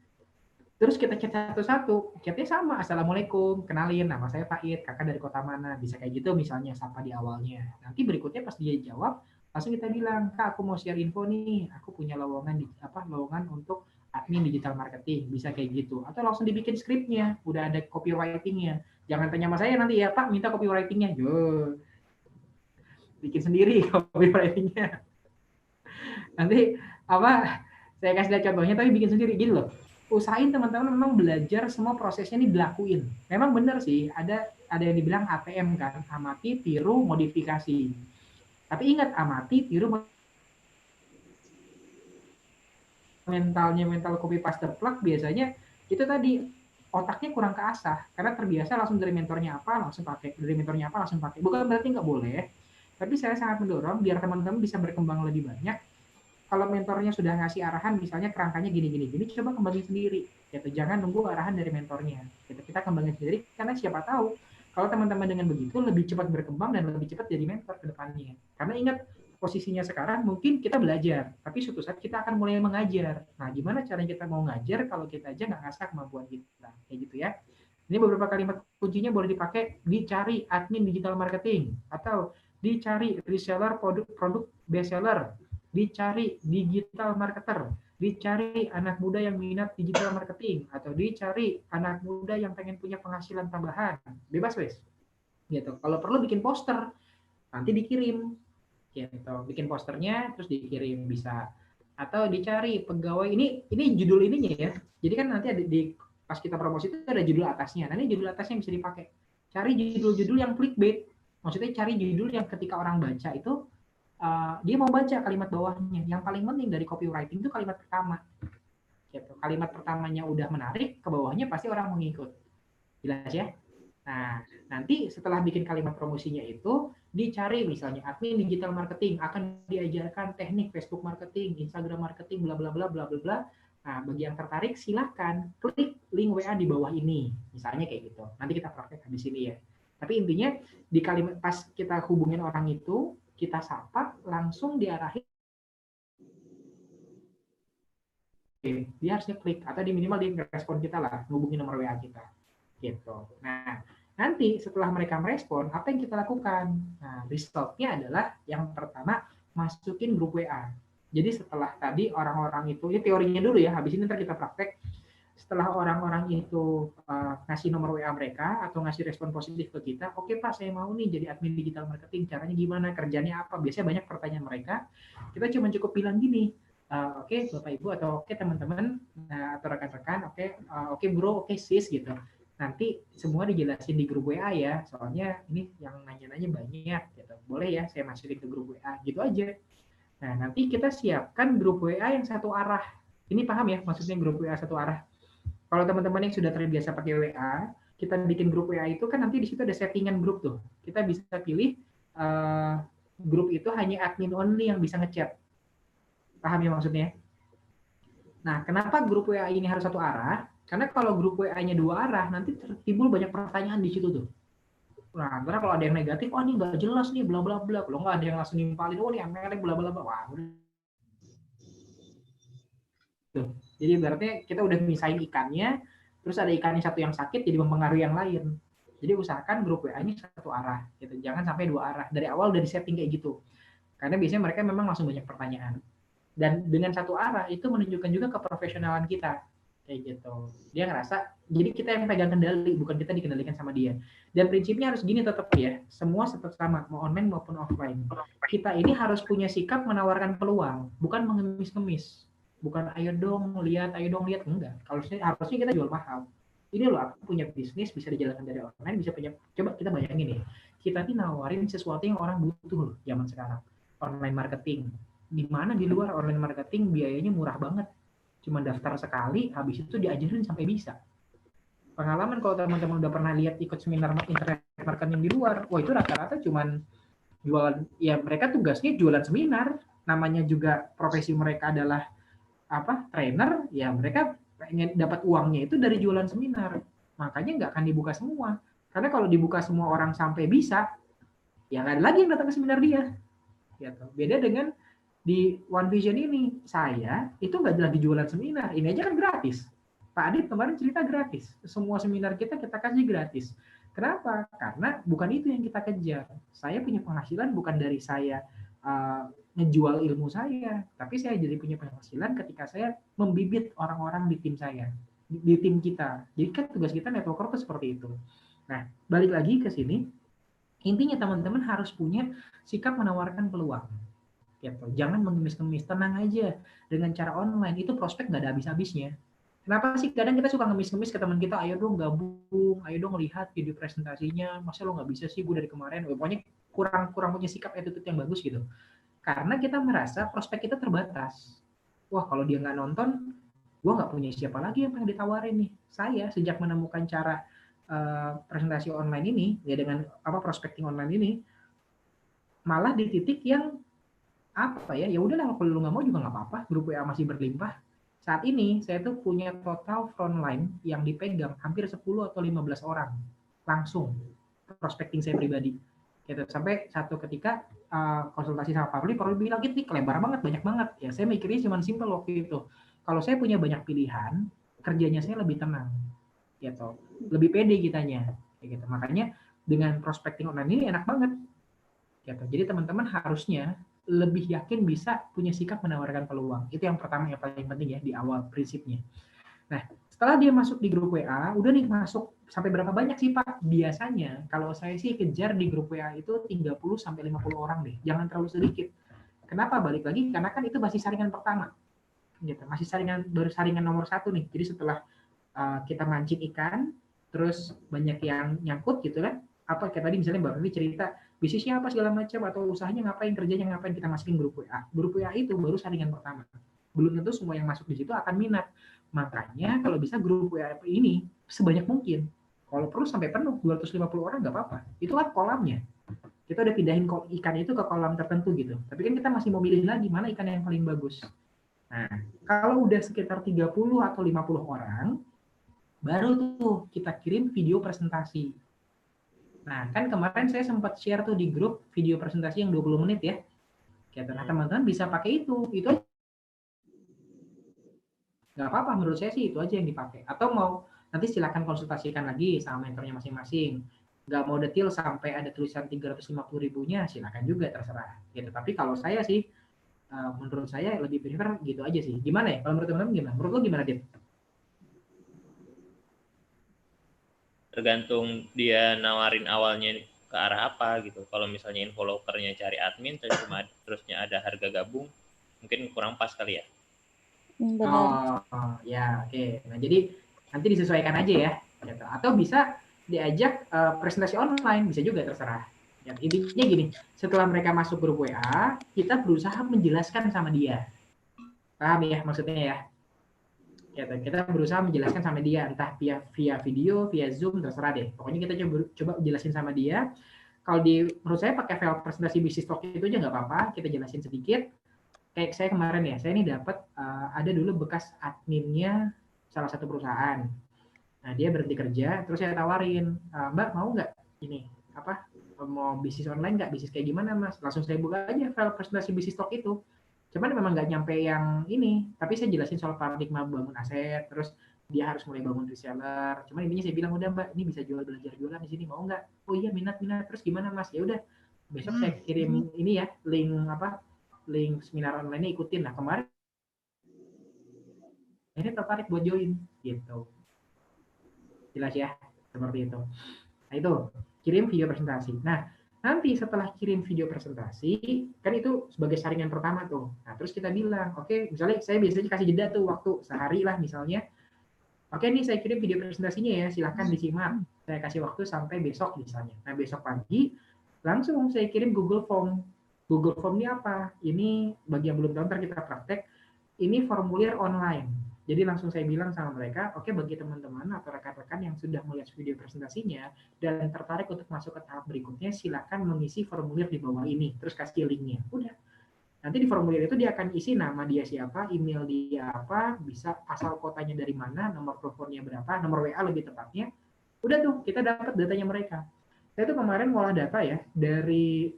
terus kita chat satu-satu, chatnya sama, assalamualaikum, kenalin, nama saya Faiz, kakak dari kota mana, bisa kayak gitu misalnya, sapa di awalnya. Nanti berikutnya pas dia jawab, langsung kita bilang, kak aku mau share info nih, aku punya lowongan untuk admin digital marketing, bisa kayak gitu. Atau langsung dibikin skripnya, udah ada copywritingnya. Jangan tanya sama saya nanti ya, Pak minta copywritingnya, yo, bikin sendiri copywritingnya. Nanti saya kasih lihat contohnya, tapi bikin sendiri gitu loh. Usahain teman-teman memang belajar semua prosesnya ini dilakuin. Memang benar sih, ada yang dibilang ATM kan, amati, tiru, modifikasi. Tapi ingat, amati, tiru, mental copy paste plug biasanya itu tadi otaknya kurang keasah karena terbiasa langsung dari mentornya apa langsung pakai, bukan berarti nggak boleh, tapi saya sangat mendorong biar teman-teman bisa berkembang lebih banyak. Kalau mentornya sudah ngasih arahan misalnya kerangkanya gini, coba kembangin sendiri gitu. Jangan nunggu arahan dari mentornya gitu. Kita kembangin sendiri karena siapa tahu kalau teman-teman dengan begitu lebih cepat berkembang dan lebih cepat jadi mentor ke depannya. Karena ingat, posisinya sekarang mungkin kita belajar, tapi suatu saat kita akan mulai mengajar. Nah, gimana caranya kita mau ngajar kalau kita aja nggak ngasah kemampuan kita? Kayak gitu ya. Ini beberapa kalimat kuncinya boleh dipakai, dicari admin digital marketing, atau dicari reseller produk bestseller, dicari digital marketer, dicari anak muda yang minat digital marketing, atau dicari anak muda yang pengen punya penghasilan tambahan. Bebas, wes. Gitu. Kalau perlu bikin poster, nanti dikirim. Gitu. Bikin posternya terus dikirim bisa. Atau dicari pegawai, ini judul ininya ya. Jadi kan nanti ada di pas kita promosi itu ada judul atasnya. Nah, ini judul atasnya yang bisa dipakai. Cari judul-judul yang clickbait. Maksudnya cari judul yang ketika orang baca itu dia mau baca kalimat bawahnya. Yang paling penting dari copywriting itu kalimat pertama. Gitu. Kalimat pertamanya udah menarik, ke bawahnya pasti orang mengikut. Jelas ya? Nah, nanti setelah bikin kalimat promosinya itu, dicari misalnya admin digital marketing, akan diajarkan teknik Facebook marketing, Instagram marketing, bla bla bla bla bla bla. Nah, bagi yang tertarik silahkan klik link WA di bawah ini, misalnya kayak gitu. Nanti kita praktek habis ini ya. Tapi intinya di kalimat pas kita hubungin orang itu, kita sapa, langsung diarahin. Dia harusnya klik atau di minimal dia respon kita lah, hubungin nomor WA kita. Gitu. Nah, nanti setelah mereka merespon, apa yang kita lakukan? Nah, resultnya adalah yang pertama masukin grup WA. Jadi setelah tadi orang-orang itu, ini teorinya dulu ya, habis ini ntar kita praktek. Setelah orang-orang itu ngasih nomor WA mereka atau ngasih respon positif ke kita, oke Pak, saya mau nih jadi admin digital marketing, caranya gimana, kerjanya apa? Biasanya banyak pertanyaan mereka. Kita cuma cukup bilang gini, oke Bapak Ibu atau oke teman-teman atau rekan-rekan, oke bro, oke sis gitu. Nanti semua dijelasin di grup WA ya, soalnya ini yang nanya-nanya banyak gitu. Boleh ya saya masukin ke grup WA, gitu aja. Nah, nanti kita siapkan grup WA yang satu arah. Ini paham ya maksudnya grup WA satu arah? Kalau teman-teman yang sudah terbiasa pakai WA, kita bikin grup WA itu kan nanti di situ ada settingan grup tuh. Kita bisa pilih grup itu hanya admin only yang bisa ngechat. Paham ya maksudnya? Nah, kenapa grup WA ini harus satu arah? Karena kalau grup WA-nya dua arah, nanti timbul banyak pertanyaan di situ tuh. Nah, karena kalau ada yang negatif, oh ini nggak jelas nih, bla bla bla. Kalau nggak ada yang langsung nimpalin, oh ini MLM, bla bla bla. Wah, udah. Tuh. Jadi berarti kita udah misahin ikannya, terus ada ikannya satu yang sakit, jadi mempengaruhi yang lain. Jadi usahakan grup WA-nya satu arah, gitu. Jangan sampai dua arah. Dari awal udah di setting kayak gitu. Karena biasanya mereka memang langsung banyak pertanyaan. Dan dengan satu arah itu menunjukkan juga keprofesionalan kita. Kayak gitu. Dia ngerasa, jadi kita yang pegang kendali, bukan kita dikendalikan sama dia. Dan prinsipnya harus gini tetap ya, semua tetap sama, mau online maupun offline. Kita ini harus punya sikap menawarkan peluang, bukan mengemis-ngemis. Bukan ayo dong lihat, enggak. Harusnya kita jual mahal. Ini loh, aku punya bisnis, bisa dijalankan dari online, bisa punya, coba kita bayangin nih, kita nih nawarin sesuatu yang orang butuh loh, zaman sekarang. Online marketing. Di mana di luar online marketing biayanya murah banget. Cuma daftar sekali, habis itu diajarin sampai bisa. Pengalaman kalau teman-teman udah pernah lihat ikut seminar internet marketing di luar, wah itu rata-rata cuman jualan, ya mereka tugasnya jualan seminar, namanya juga profesi mereka adalah trainer, ya mereka pengen dapat uangnya itu dari jualan seminar. Makanya nggak akan dibuka semua. Karena kalau dibuka semua orang sampai bisa, ya nggak ada lagi yang datang ke seminar dia. Gitu. Beda dengan di One Vision ini, saya itu nggak lagi jualan seminar, ini aja kan gratis. Pak Adit kemarin cerita gratis, semua seminar kita kasih gratis. Kenapa? Karena bukan itu yang kita kejar. Saya punya penghasilan bukan dari saya ngejual ilmu saya, tapi saya jadi punya penghasilan ketika saya membibit orang-orang di tim saya, di tim kita. Jadi kan tugas kita networker itu seperti itu. Nah, balik lagi ke sini, intinya teman-teman harus punya sikap menawarkan peluang. Gitu. Jangan mengemis-ngemis, tenang aja. Dengan cara online itu prospek nggak ada habis-habisnya. Kenapa sih kadang kita suka ngemis-ngemis ke teman kita, ayo dong gabung, ayo dong lihat video presentasinya, masa lo nggak bisa sih, gue dari kemarin, pokoknya kurang punya sikap attitude yang bagus gitu. Karena kita merasa prospek kita terbatas. Wah kalau dia nggak nonton, gue nggak punya siapa lagi yang pengen ditawarin nih. Saya sejak menemukan cara presentasi online ini, ya dengan prospecting online ini, malah di titik yang ya udahlah kalau lu nggak mau juga nggak apa-apa, grup WA masih berlimpah. Saat ini saya tuh punya total frontline yang dipegang hampir 10 atau 15 orang langsung prospecting saya pribadi. Gitu. Sampai satu ketika konsultasi sama Pak Ruli bilang gitu nih kelebar banget, banyak banget. Ya saya mikirnya cuma simpel waktu itu. Kalau saya punya banyak pilihan, kerjanya saya lebih tenang. Gitu. Lebih pede kitanya. Gitu. Makanya dengan prospecting online ini enak banget. Gitu. Jadi teman-teman harusnya lebih yakin bisa punya sikap menawarkan peluang. Itu yang pertama yang paling penting ya di awal prinsipnya. Nah, setelah dia masuk di grup WA, udah nih masuk sampai berapa banyak sih Pak? Biasanya kalau saya sih kejar di grup WA itu 30 sampai 50 orang deh. Jangan terlalu sedikit. Kenapa? Balik lagi karena kan itu masih saringan pertama. Gitu. Masih baru saringan nomor 1 nih. Jadi setelah kita mancing ikan, terus banyak yang nyangkut gitu kan. Apa kayak tadi misalnya Mbak Vivi cerita bisnisnya apa segala macam atau usahanya ngapain, kerjanya ngapain, kita masukin grup WA. Grup WA itu baru saringan pertama. Belum tentu semua yang masuk di situ akan minat. Makanya kalau bisa grup WA ini sebanyak mungkin. Kalau perlu sampai penuh 250 orang nggak apa-apa. Itulah kolamnya. Kita udah pindahin ikan itu ke kolam tertentu gitu. Tapi kan kita masih mau milih lagi mana ikan yang paling bagus. Nah, kalau udah sekitar 30 atau 50 orang, baru tuh kita kirim video presentasi. Nah, kan kemarin saya sempat share tuh di grup video presentasi yang 20 menit ya. Nah, teman-teman bisa pakai itu. Itu nggak apa-apa, menurut saya sih itu aja yang dipakai. Atau mau nanti silakan konsultasikan lagi sama mentornya masing-masing. Nggak mau detail sampai ada tulisan 350.000-nya, silakan juga, terserah. Gitu. Tapi kalau saya sih, menurut saya lebih prefer gitu aja sih. Gimana ya? Kalau menurut teman-teman gimana? Menurut lo gimana, Dit? Tergantung dia nawarin awalnya ke arah apa gitu. Kalau misalnya infolokernya cari admin, terusnya ada harga gabung, mungkin kurang pas kali ya. Benar. Oh, ya, oke. Nah, jadi nanti disesuaikan aja ya. Gitu. Atau bisa diajak presentasi online, bisa juga, terserah. Ya, intinya gini, setelah mereka masuk grup WA, kita berusaha menjelaskan sama dia. Paham ya maksudnya ya? Gitu. Kita berusaha menjelaskan sama dia, entah via video, via Zoom, terserah deh. Pokoknya kita coba jelasin sama dia. Kalau menurut saya pakai file presentasi bisnis talk itu aja nggak apa-apa, kita jelasin sedikit. Kayak saya kemarin ya, saya ini dapat ada dulu bekas adminnya salah satu perusahaan. Nah, dia berhenti kerja, terus saya tawarin, Mbak mau nggak ini mau bisnis online nggak? Bisnis kayak gimana, Mas? Langsung saya buka aja file presentasi bisnis talk itu. Cuman memang nggak nyampe yang ini, tapi saya jelasin soal paradigma bangun aset, terus dia harus mulai bangun reseller. Cuman intinya saya bilang, udah Mbak, ini bisa belajar jualan di sini, mau nggak? Oh iya, minat. Terus gimana, Mas? Ya udah, besok saya kirim ini ya, link seminar online ikutin. Nah, kemarin ini tertarik buat join gitu. Jelas ya, seperti itu. Nah, itu kirim video presentasi. Nah, nanti setelah kirim video presentasi, kan itu sebagai saringan pertama tuh. Nah, terus kita bilang, oke, misalnya saya biasanya kasih jeda tuh waktu sehari lah misalnya. Oke, nih saya kirim video presentasinya ya, silahkan disimak. Saya kasih waktu sampai besok misalnya. Nah, besok pagi langsung saya kirim Google Form. Google Form ini apa? Ini bagi yang belum tahu, ntar kita praktek. Ini formulir online. Jadi langsung saya bilang sama mereka, oke, bagi teman-teman atau rekan-rekan yang sudah melihat video presentasinya dan tertarik untuk masuk ke tahap berikutnya, silakan mengisi formulir di bawah ini, terus kasih linknya. Udah. Nanti di formulir itu dia akan isi nama dia siapa, email dia apa, bisa asal kotanya dari mana, nomor teleponnya berapa, nomor WA lebih tepatnya. Udah tuh, kita dapat datanya mereka. Saya tuh kemarin ngolah data ya, dari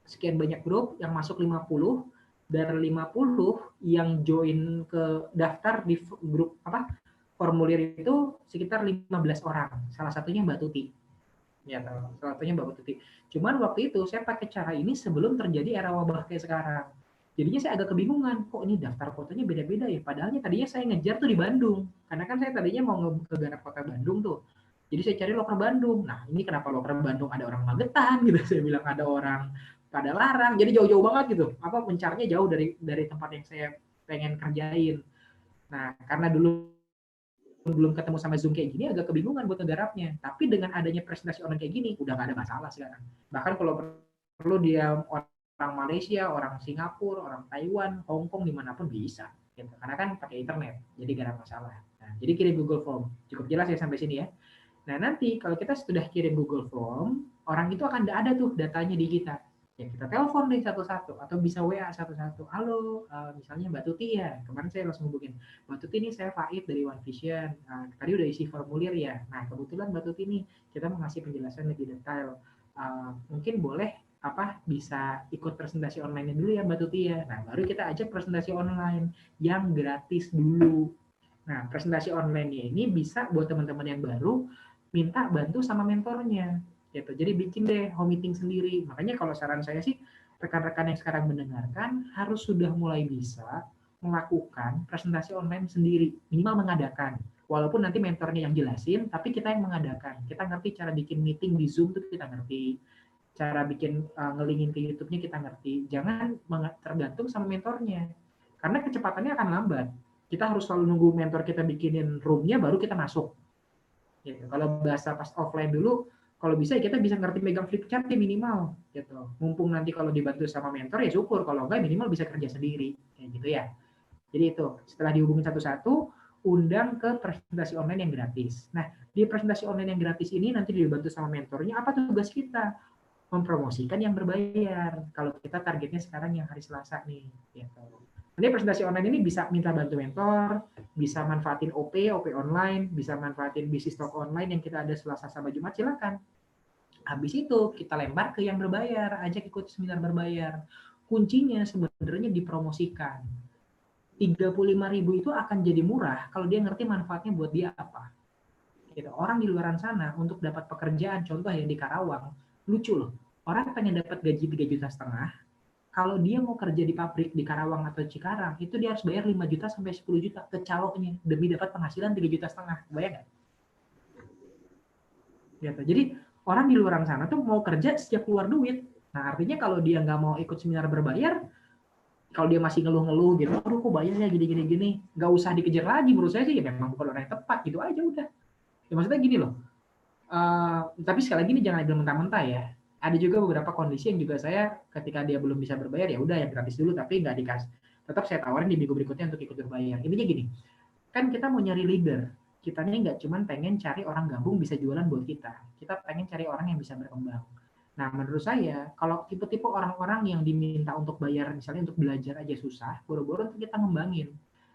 sekian banyak grup yang masuk 50, dari 50 yang join ke daftar di grup formulir itu sekitar 15 orang. Salah satunya Mbak Tuti. Ya, salah satunya Mbak Tuti. Cuman waktu itu saya pakai cara ini sebelum terjadi era wabah kayak sekarang. Jadinya saya agak kebingungan, kok ini daftar kotanya beda-beda ya. Padahal tadinya saya ngejar tuh di Bandung. Karena kan saya tadinya mau ke Garap Kota Bandung tuh. Jadi saya cari loker Bandung. Nah, ini kenapa loker Bandung ada orang Magetan gitu. Saya bilang ada orang pada Larang. Jadi jauh-jauh banget gitu. Mencarinya jauh dari tempat yang saya pengen kerjain. Nah, karena dulu belum ketemu sama Zoom kayak gini, agak kebingungan buat ngegarapnya. Tapi dengan adanya presentasi online kayak gini, udah nggak ada masalah sekarang. Bahkan kalau perlu dia orang Malaysia, orang Singapura, orang Taiwan, Hong Kong, dimanapun bisa. Gitu. Karena kan pakai internet, jadi nggak ada masalah. Nah, jadi kirim Google Form. Cukup jelas ya sampai sini ya. Nah, nanti kalau kita sudah kirim Google Form, orang itu akan ada tuh datanya di kita. Ya, kita telepon deh satu-satu atau bisa WA satu-satu. Halo, misalnya Mbak Tuti ya. Kemarin saya langsung hubungin. Mbak Tuti ini saya Faid dari One Vision. Tadi udah isi formulir ya. Nah, kebetulan Mbak Tuti ini kita mau ngasih penjelasan lebih detail. Mungkin boleh bisa ikut presentasi online dulu ya Mbak Tuti ya. Nah, baru kita ajak presentasi online yang gratis dulu. Nah, presentasi online ini bisa buat teman-teman yang baru minta bantu sama mentornya. Gitu. Jadi bikin deh home meeting sendiri. Makanya kalau saran saya sih, rekan-rekan yang sekarang mendengarkan harus sudah mulai bisa melakukan presentasi online sendiri, minimal mengadakan. Walaupun nanti mentornya yang jelasin, tapi kita yang mengadakan. Kita ngerti cara bikin meeting di Zoom tuh kita ngerti. Cara bikin ngelingin ke YouTube-nya kita ngerti. Jangan tergantung sama mentornya. Karena kecepatannya akan lambat. Kita harus selalu nunggu mentor kita bikinin room-nya baru kita masuk. Gitu. Kalau bahasa pas offline dulu, kalau bisa kita bisa ngerti megang flip chart minimal gitu. Mumpung nanti kalau dibantu sama mentor ya syukur, kalau enggak minimal bisa kerja sendiri kayak gitu ya. Jadi itu setelah dihubungin satu-satu, undang ke presentasi online yang gratis. Nah, di presentasi online yang gratis ini nanti dibantu sama mentornya, apa tugas kita? Mempromosikan yang berbayar. Kalau kita targetnya sekarang yang hari Selasa nih. Gitu. Nanti presentasi online ini bisa minta bantu mentor, bisa manfaatin OP online, bisa manfaatin bisnis talk online yang kita ada Selasa sampai Jumat, silakan. Habis itu kita lempar ke yang berbayar, ajak ikut seminar berbayar. Kuncinya sebenarnya dipromosikan. 35.000 itu akan jadi murah kalau dia ngerti manfaatnya buat dia apa. Gitu. Orang di luar sana untuk dapat pekerjaan, contoh yang di Karawang, lucu loh. Orang pengen dapat gaji 3,5 juta, kalau dia mau kerja di pabrik di Karawang atau Cikarang, itu dia harus bayar 5 juta sampai 10 juta ke caloknya demi dapat penghasilan 3,5 juta. Bayang nggak? Gitu. Jadi orang di luar sana tuh mau kerja setiap keluar duit. Nah, artinya kalau dia nggak mau ikut seminar berbayar, kalau dia masih ngeluh-ngeluh gitu, aduh kok bayarnya gini-gini, nggak usah dikejar lagi. Menurut saya sih ya memang bukan orang yang tepat, gitu aja udah. Ya, maksudnya gini loh, tapi sekali lagi ini jangan ambil mentah-mentah ya. Ada juga beberapa kondisi yang juga saya ketika dia belum bisa berbayar, ya udah yang gratis dulu, tapi nggak dikasih. Tetap saya tawarin di minggu berikutnya untuk ikut berbayar. Intinya gini, kan kita mau nyari leader. Kita nih nggak cuma pengen cari orang gabung bisa jualan buat kita. Kita pengen cari orang yang bisa berkembang. Nah, menurut saya, kalau tipe-tipe orang-orang yang diminta untuk bayar, misalnya untuk belajar aja susah, boro-boro untuk kita ngembangin.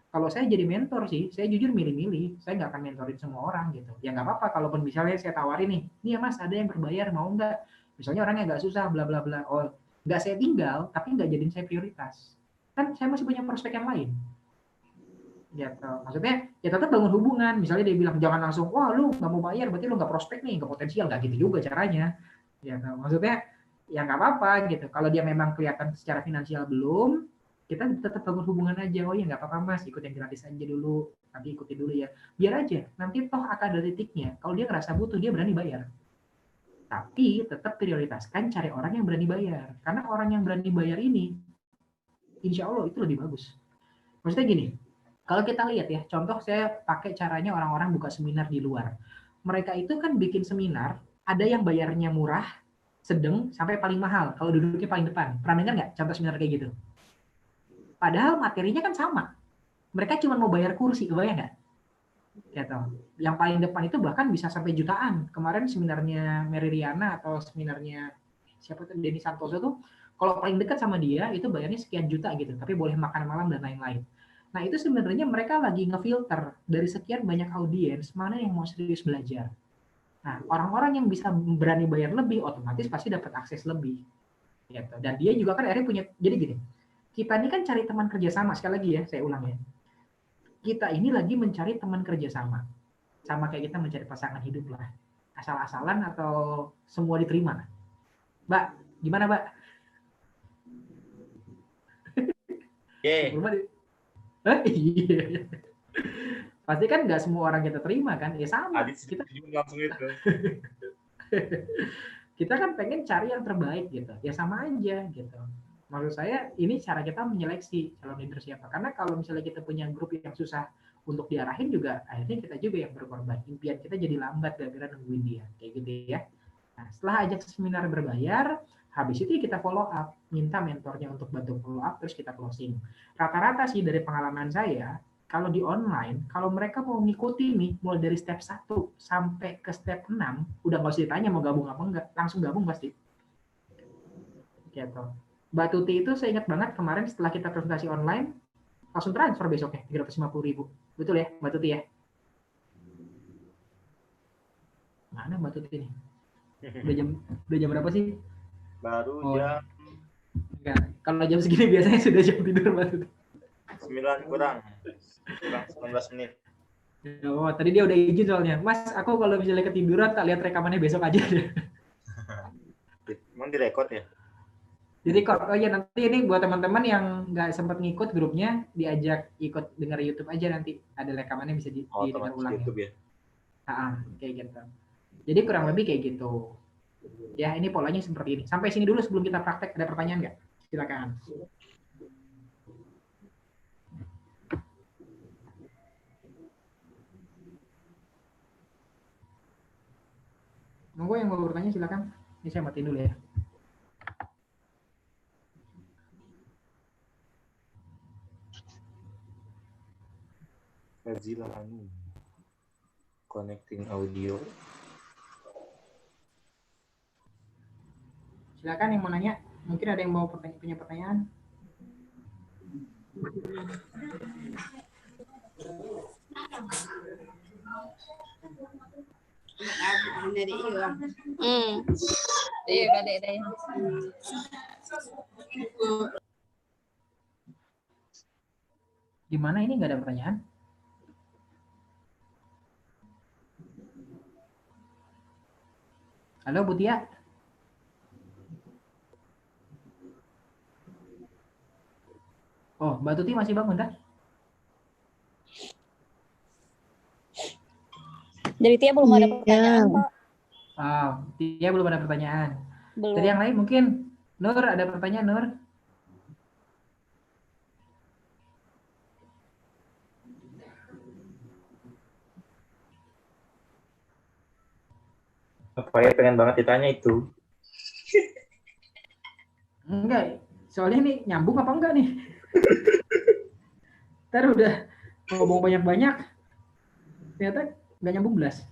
Kalau saya jadi mentor sih, saya jujur milih-milih. Saya nggak akan mentorin semua orang gitu. Ya nggak apa-apa, kalaupun misalnya saya tawarin nih ya mas ada yang berbayar, mau nggak? Misalnya orangnya nggak susah, bla bla bla. Oh, nggak saya tinggal, tapi nggak jadiin saya prioritas. Kan saya masih punya prospek yang lain. Gitu. Maksudnya ya tetap bangun hubungan. Misalnya dia bilang jangan langsung, wah lu nggak mau bayar, berarti lu nggak prospek nih, nggak potensial. Nggak gitu juga caranya. Gitu. Maksudnya ya nggak apa-apa gitu. Kalau dia memang kelihatan secara finansial belum, kita tetap bangun hubungan aja. Oh ya nggak apa-apa mas, ikut yang gratis aja dulu, nanti ikuti dulu ya, biar aja nanti toh akan ada titiknya kalau dia ngerasa butuh dia berani bayar. Tapi tetap prioritaskan cari orang yang berani bayar, karena orang yang berani bayar ini insya Allah itu lebih bagus. Maksudnya gini, kalau kita lihat ya, contoh saya pakai caranya orang-orang buka seminar di luar, mereka itu kan bikin seminar, ada yang bayarnya murah, sedang, sampai paling mahal kalau duduknya paling depan. Pernah dengar nggak contoh seminar kayak gitu? Padahal materinya kan sama. Mereka cuma mau bayar kursi, kebayang nggak? Gitu. Yang paling depan itu bahkan bisa sampai jutaan. Kemarin seminarnya Mary Riana atau seminarnya siapa tuh Denny Santoso tuh, kalau paling dekat sama dia itu bayarnya sekian juta gitu, tapi boleh makan malam dan lain-lain. Nah itu sebenarnya mereka lagi ngefilter dari sekian banyak audiens mana yang mau serius belajar. Nah orang-orang yang bisa berani bayar lebih otomatis pasti dapat akses lebih. Gitu. Dan dia juga kan akhirnya punya, jadi gini, kita ini kan cari teman kerjasama, sekali lagi ya, saya ulang ya. Kita ini lagi mencari teman kerjasama. Sama kayak kita mencari pasangan hidup lah. Asal-asalan atau semua diterima? Mbak, gimana Mbak? Oke. Iya. Pasti kan nggak semua orang kita terima kan? Ya sama. Adit kita langsung itu. Kita kan pengen cari yang terbaik gitu. Ya sama aja gitu. Maksud saya ini cara kita menyeleksi calon leader siapa. Karena kalau misalnya kita punya grup yang susah untuk diarahin juga, akhirnya kita juga yang berkorban. Impian kita jadi lambat gara-gara nungguin dia. Kayak gitu ya. Nah, setelah ajak seminar berbayar, habis itu kita follow up. Minta mentornya untuk bantu follow up, terus kita closing. Rata-rata sih dari pengalaman saya, kalau di online, kalau mereka mau ngikuti nih, mulai dari step 1 sampai ke step 6, udah nggak usah ditanya mau gabung apa enggak, langsung gabung pasti. Gitu. Mbak Tuti itu saya ingat banget kemarin setelah kita presentasi online, langsung transfer besoknya, 350.000. Betul ya, Mbak Tuti ya? Mana Mbak Tuti nih? Udah jam berapa sih? Baru jam enggak. Kalau jam segini biasanya sudah jam tidur Mbak Tuti. 9 kurang 19 menit. Oh, tadi dia udah izin soalnya. Mas, aku kalau misalnya ketiduran tak lihat rekamannya besok aja deh. Emang direkod ya? Jadi oh ya nanti ini buat teman-teman yang nggak sempat ngikut grupnya, diajak ikut dengar YouTube aja nanti. Ada rekamannya bisa didengar ulang YouTube ya. Kayak gitu. Jadi kurang lebih kayak gitu. Ya, ini polanya seperti ini. Sampai sini dulu sebelum kita praktek. Ada pertanyaan nggak? Silakan. Monggo yang mau bertanya silakan. Ini saya matiin dulu ya. Fazila Hanum. Connecting audio. Silakan yang mau nanya. Mungkin ada yang mau punya pertanyaan. Iya, balik deh. Gimana ini nggak ada pertanyaan? Halo Bu Tia. Oh, Mbak Tuti masih bangun dah? Dari Tia belum ada pertanyaan, Pak. Oh, Tia belum ada pertanyaan. Belum. Dari yang lain mungkin Nur ada pertanyaan, Nur? Apa ya, pengen banget ditanya itu. Enggak, soalnya ini nyambung apa enggak nih? Ntar udah ngomong banyak-banyak, ternyata nggak nyambung belas.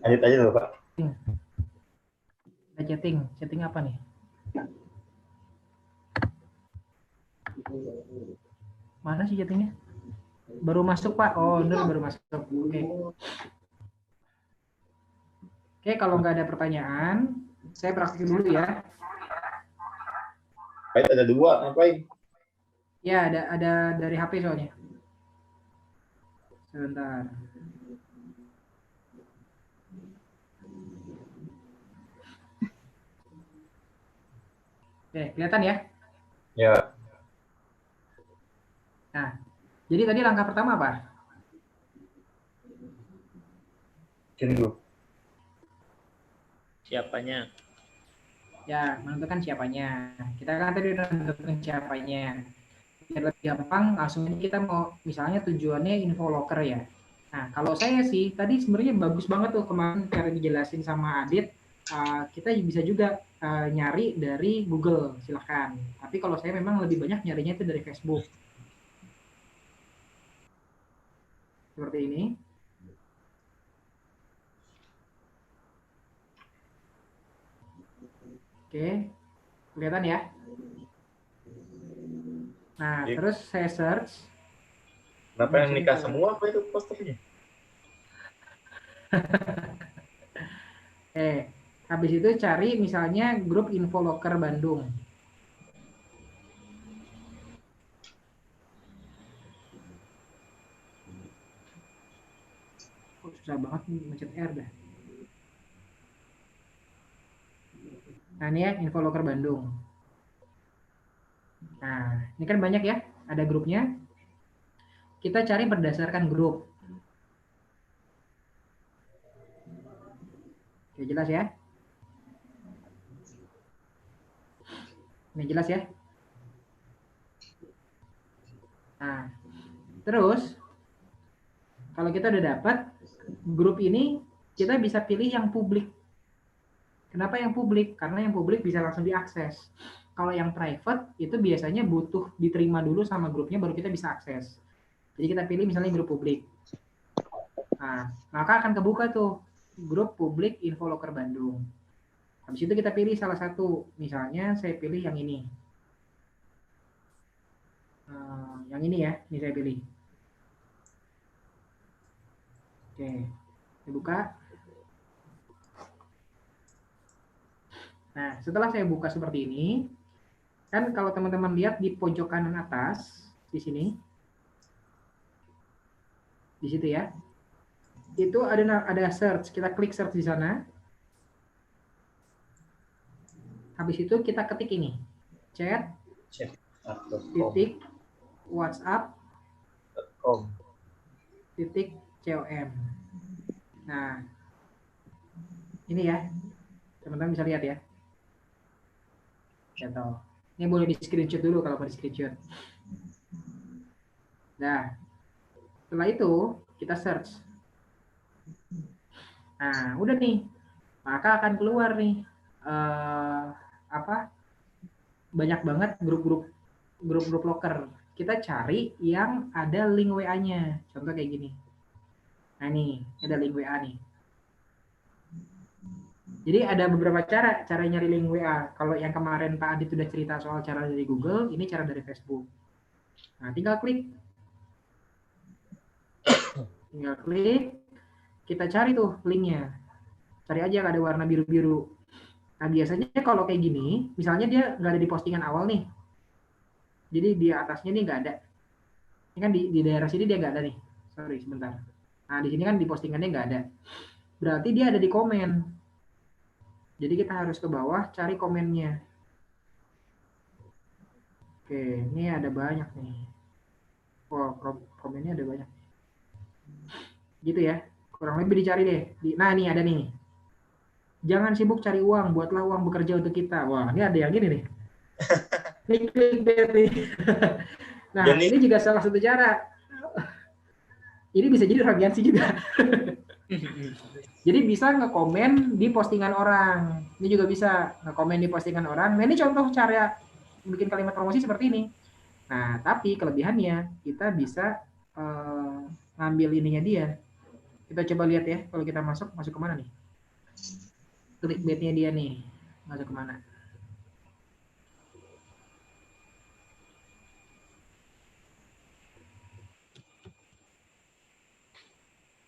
Lanjut aja dulu, Pak. Ada chatting apa nih? Mana sih chattingnya? Baru masuk Pak. Oh, Nur baru masuk. Oke. Oke, kalau nggak ada pertanyaan, saya praktik dulu ya. Baik, ada 2, ngapain? Ya, ada dari HP soalnya. Sebentar. Oke, kelihatan ya? Ya. Nah, jadi tadi langkah pertama apa? Tunggu. Siapanya? Ya, menentukan siapanya. Kita kan tadi udah menentukan siapanya. Biar lebih gampang, langsung aja kita mau, misalnya tujuannya info locker ya. Nah, kalau saya sih, tadi sebenarnya bagus banget tuh kemarin cara dijelasin sama Adit. Kita bisa juga nyari dari Google, silahkan. Tapi kalau saya memang lebih banyak nyarinya itu dari Facebook. Seperti ini. Oke, kelihatan ya? Nah, Iya. terus saya search. Kenapa yang nikah semua apa itu posternya? Habis itu cari misalnya grup info locker Bandung. Oh, susah banget nih mencet R dah. Nah, ini ya info locker Bandung. Nah, ini kan banyak ya, ada grupnya. Kita cari berdasarkan grup. Oke, jelas ya? Ini jelas ya? Nah, terus kalau kita udah dapat grup ini, kita bisa pilih yang publik. Kenapa yang publik? Karena yang publik bisa langsung diakses. Kalau yang private itu biasanya butuh diterima dulu sama grupnya baru kita bisa akses. Jadi kita pilih misalnya grup publik. Nah, maka akan kebuka tuh grup publik info locker Bandung. Habis itu kita pilih salah satu. Misalnya saya pilih yang ini. Yang ini ya, ini saya pilih. Oke, saya buka. Nah, setelah saya buka seperti ini, kan kalau teman-teman lihat di pojok kanan atas, di sini, di situ ya, itu ada search. Kita klik search di sana. Habis itu kita ketik ini, chat, titik, WhatsApp, com. titik, com. Nah, ini ya, teman-teman bisa lihat ya. Contoh. Ini boleh di screenshot dulu kalau mau di screenshot. Nah, setelah itu kita search. Nah, udah nih, maka akan keluar nih banyak banget grup-grup locker. kita cari yang ada link WA-nya. Contoh kayak gini. Nah nih, ada link WA nih. Jadi ada beberapa cara nyari link WA. Kalau yang kemarin Pak Adit sudah cerita soal cara dari Google, ini cara dari Facebook. Nah, tinggal klik. Tinggal klik, kita cari tuh linknya. Cari aja yang ada warna biru-biru. Nah, biasanya kalau kayak gini, misalnya dia nggak ada di postingan awal nih. Jadi di atasnya nih nggak ada. Ini kan di daerah sini dia nggak ada nih. Sorry, sebentar. Nah, di sini kan di postingannya nggak ada. Berarti dia ada di komen. Jadi kita harus ke bawah cari komennya. Oke, ini ada banyak nih. Oh, komennya ada banyak. Gitu ya. Kurang lebih dicari deh. Nah, nih ada nih. Jangan sibuk cari uang, buatlah uang bekerja untuk kita. Wah, ini ada yang gini nih. Ini clickbait nih. Nah, ini juga salah satu cara. Ini bisa jadi ragiansi juga. Jadi bisa ngekomen di postingan orang. Ini juga bisa ngekomen di postingan orang. Nah, ini contoh cara bikin kalimat promosi seperti ini. Nah, tapi kelebihannya kita bisa ngambil ininya dia. Kita coba lihat ya, kalau kita masuk kemana nih? Clickbait-nya dia nih, masuk kemana?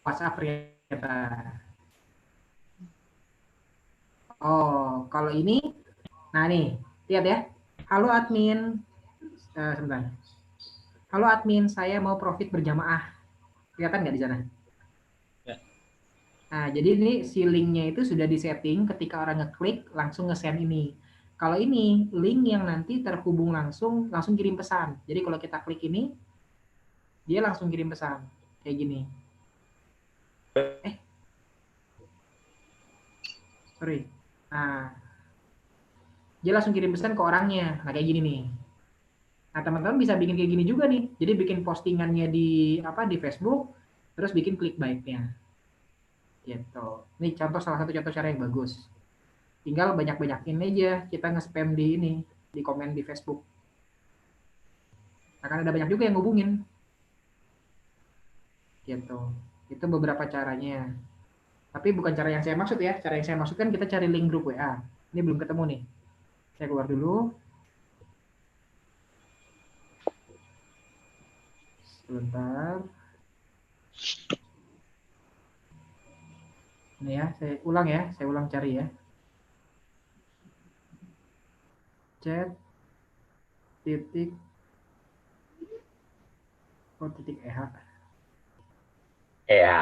WhatsApp ternyata. Oh, kalau ini, nah nih, lihat ya. Halo admin, sebentar. Halo admin, saya mau profit berjamaah. Kelihatan nggak di sana? Ya. Nah, jadi ini si linknya itu sudah disetting ketika orang ngeklik langsung nge-send ini. Kalau ini link yang nanti terhubung langsung kirim pesan. Jadi kalau kita klik ini, dia langsung kirim pesan kayak gini. Sorry. Nah, dia langsung kirim pesan ke orangnya. Nah, kayak gini nih. Nah, teman-teman bisa bikin kayak gini juga nih. Jadi bikin postingannya di Facebook, terus bikin clickbait-nya. Gitu. Ini contoh salah satu contoh cara yang bagus. Tinggal banyak-banyakin aja kita nge-spam di komen di Facebook. Akan ada banyak juga yang ngubungin. Gitu. Itu beberapa caranya. Tapi bukan cara yang saya maksud ya. Cara yang saya maksud kan kita cari link grup WA. Ini belum ketemu nih. Saya keluar dulu. Sebentar. Ini ya, saya ulang cari ya. Chat titik EH. Ya.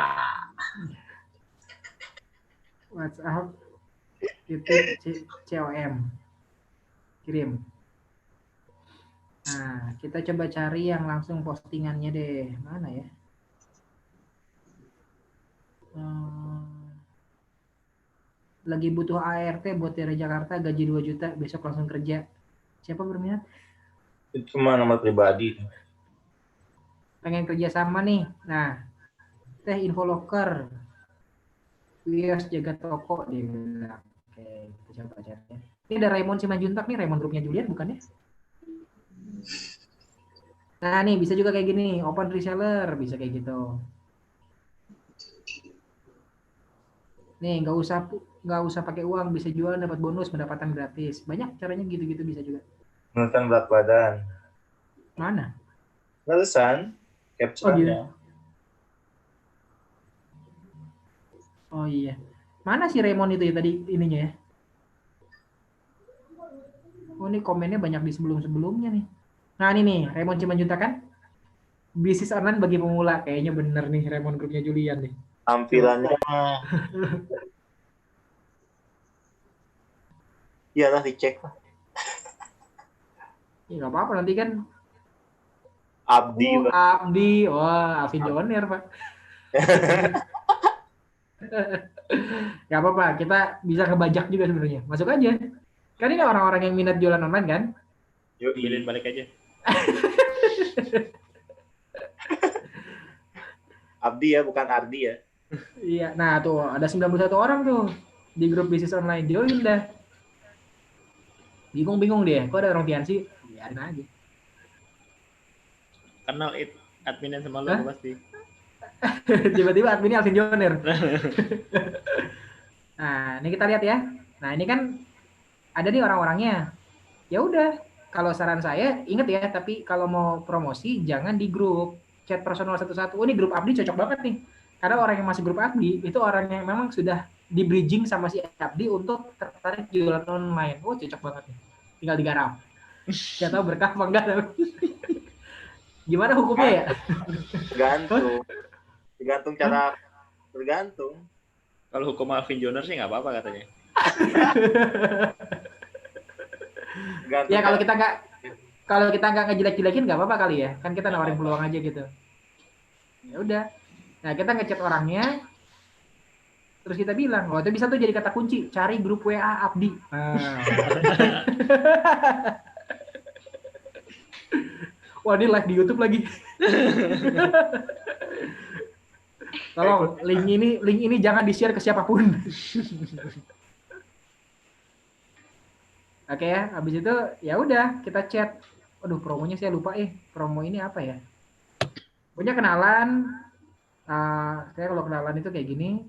WhatsApp titik COM. Kirim. Nah, kita coba cari yang langsung postingannya deh. Mana ya? Lagi butuh ART buat daerah Jakarta, gaji 2 juta, besok langsung kerja. Siapa berminat? Itu mah nomor pribadi. Pengen kerja sama nih. Nah, teh info loker. Wios jaga toko dia bilang. Oke, kita coba cari. Ini ada Raymond Simanjuntak nih, Raymond grupnya Julian bukan ya? Nah, nih bisa juga kayak gini, open reseller bisa kayak gitu. Nih, nggak usah pakai uang, bisa jual dapat bonus, pendapatan gratis. Banyak caranya gitu-gitu bisa juga. Menekan berat badan. Mana? Barusan capture-nya. Oh iya. Mana si Raymond itu ya tadi ininya ya? Oh, ini komennya banyak di sebelum-sebelumnya nih. Nah, ini nih, Raymond Simanjuntak kan? Bisnis online bagi pemula. Kayaknya bener nih, Raymond grupnya Julian nih. Tampilannya iyalah dicek lah. Ya nggak apa-apa nanti kan. Abdi. Abdi. Wah, Avioner, Pak. Gak apa-apa, kita bisa kebajak juga sebenarnya. Masuk aja. Kan ini orang-orang yang minat jualan online kan? Yuk, bilin balik aja. Abdi ya, bukan Ardi ya. Iya, nah tuh ada 91 orang tuh di grup bisnis online. Join dah. Bingung-bingung deh, kok ada orang Tiansi? Biarin aja. Kenal adminan sama lo Hah? pasti. Tiba-tiba adminnya Alvin Joner. Nah, ini kita lihat ya. Nah, ini kan ada nih orang-orangnya. Ya udah, kalau saran saya inget ya, tapi kalau mau promosi jangan di grup chat personal satu-satu. Oh, ini grup Abdi cocok banget nih. Karena orang yang masuk grup Abdi itu orang yang memang sudah di bridging sama si Abdi untuk tertarik jualan online. Oh, cocok banget nih. Tinggal digarap. Gak tahu berkah apa enggak. Gimana hukumnya ya? Tergantung cara, tergantung. Kalau hukum Alvin Joner sih nggak apa-apa katanya. Ya kalau kita nggak ngejelek-jelekin nggak apa-apa kali ya. Kan kita nawarin peluang aja gitu. Ya udah. Nah, kita ngechat orangnya, terus kita bilang, oh itu bisa tuh jadi kata kunci, cari grup WA Abdi. Wah, ini live di YouTube lagi. Tolong link ini jangan di-share ke siapapun. Oke ya, habis itu ya udah kita chat. Aduh, promonya saya lupa promo ini apa ya? Punya kenalan. Saya kalau kenalan itu kayak gini.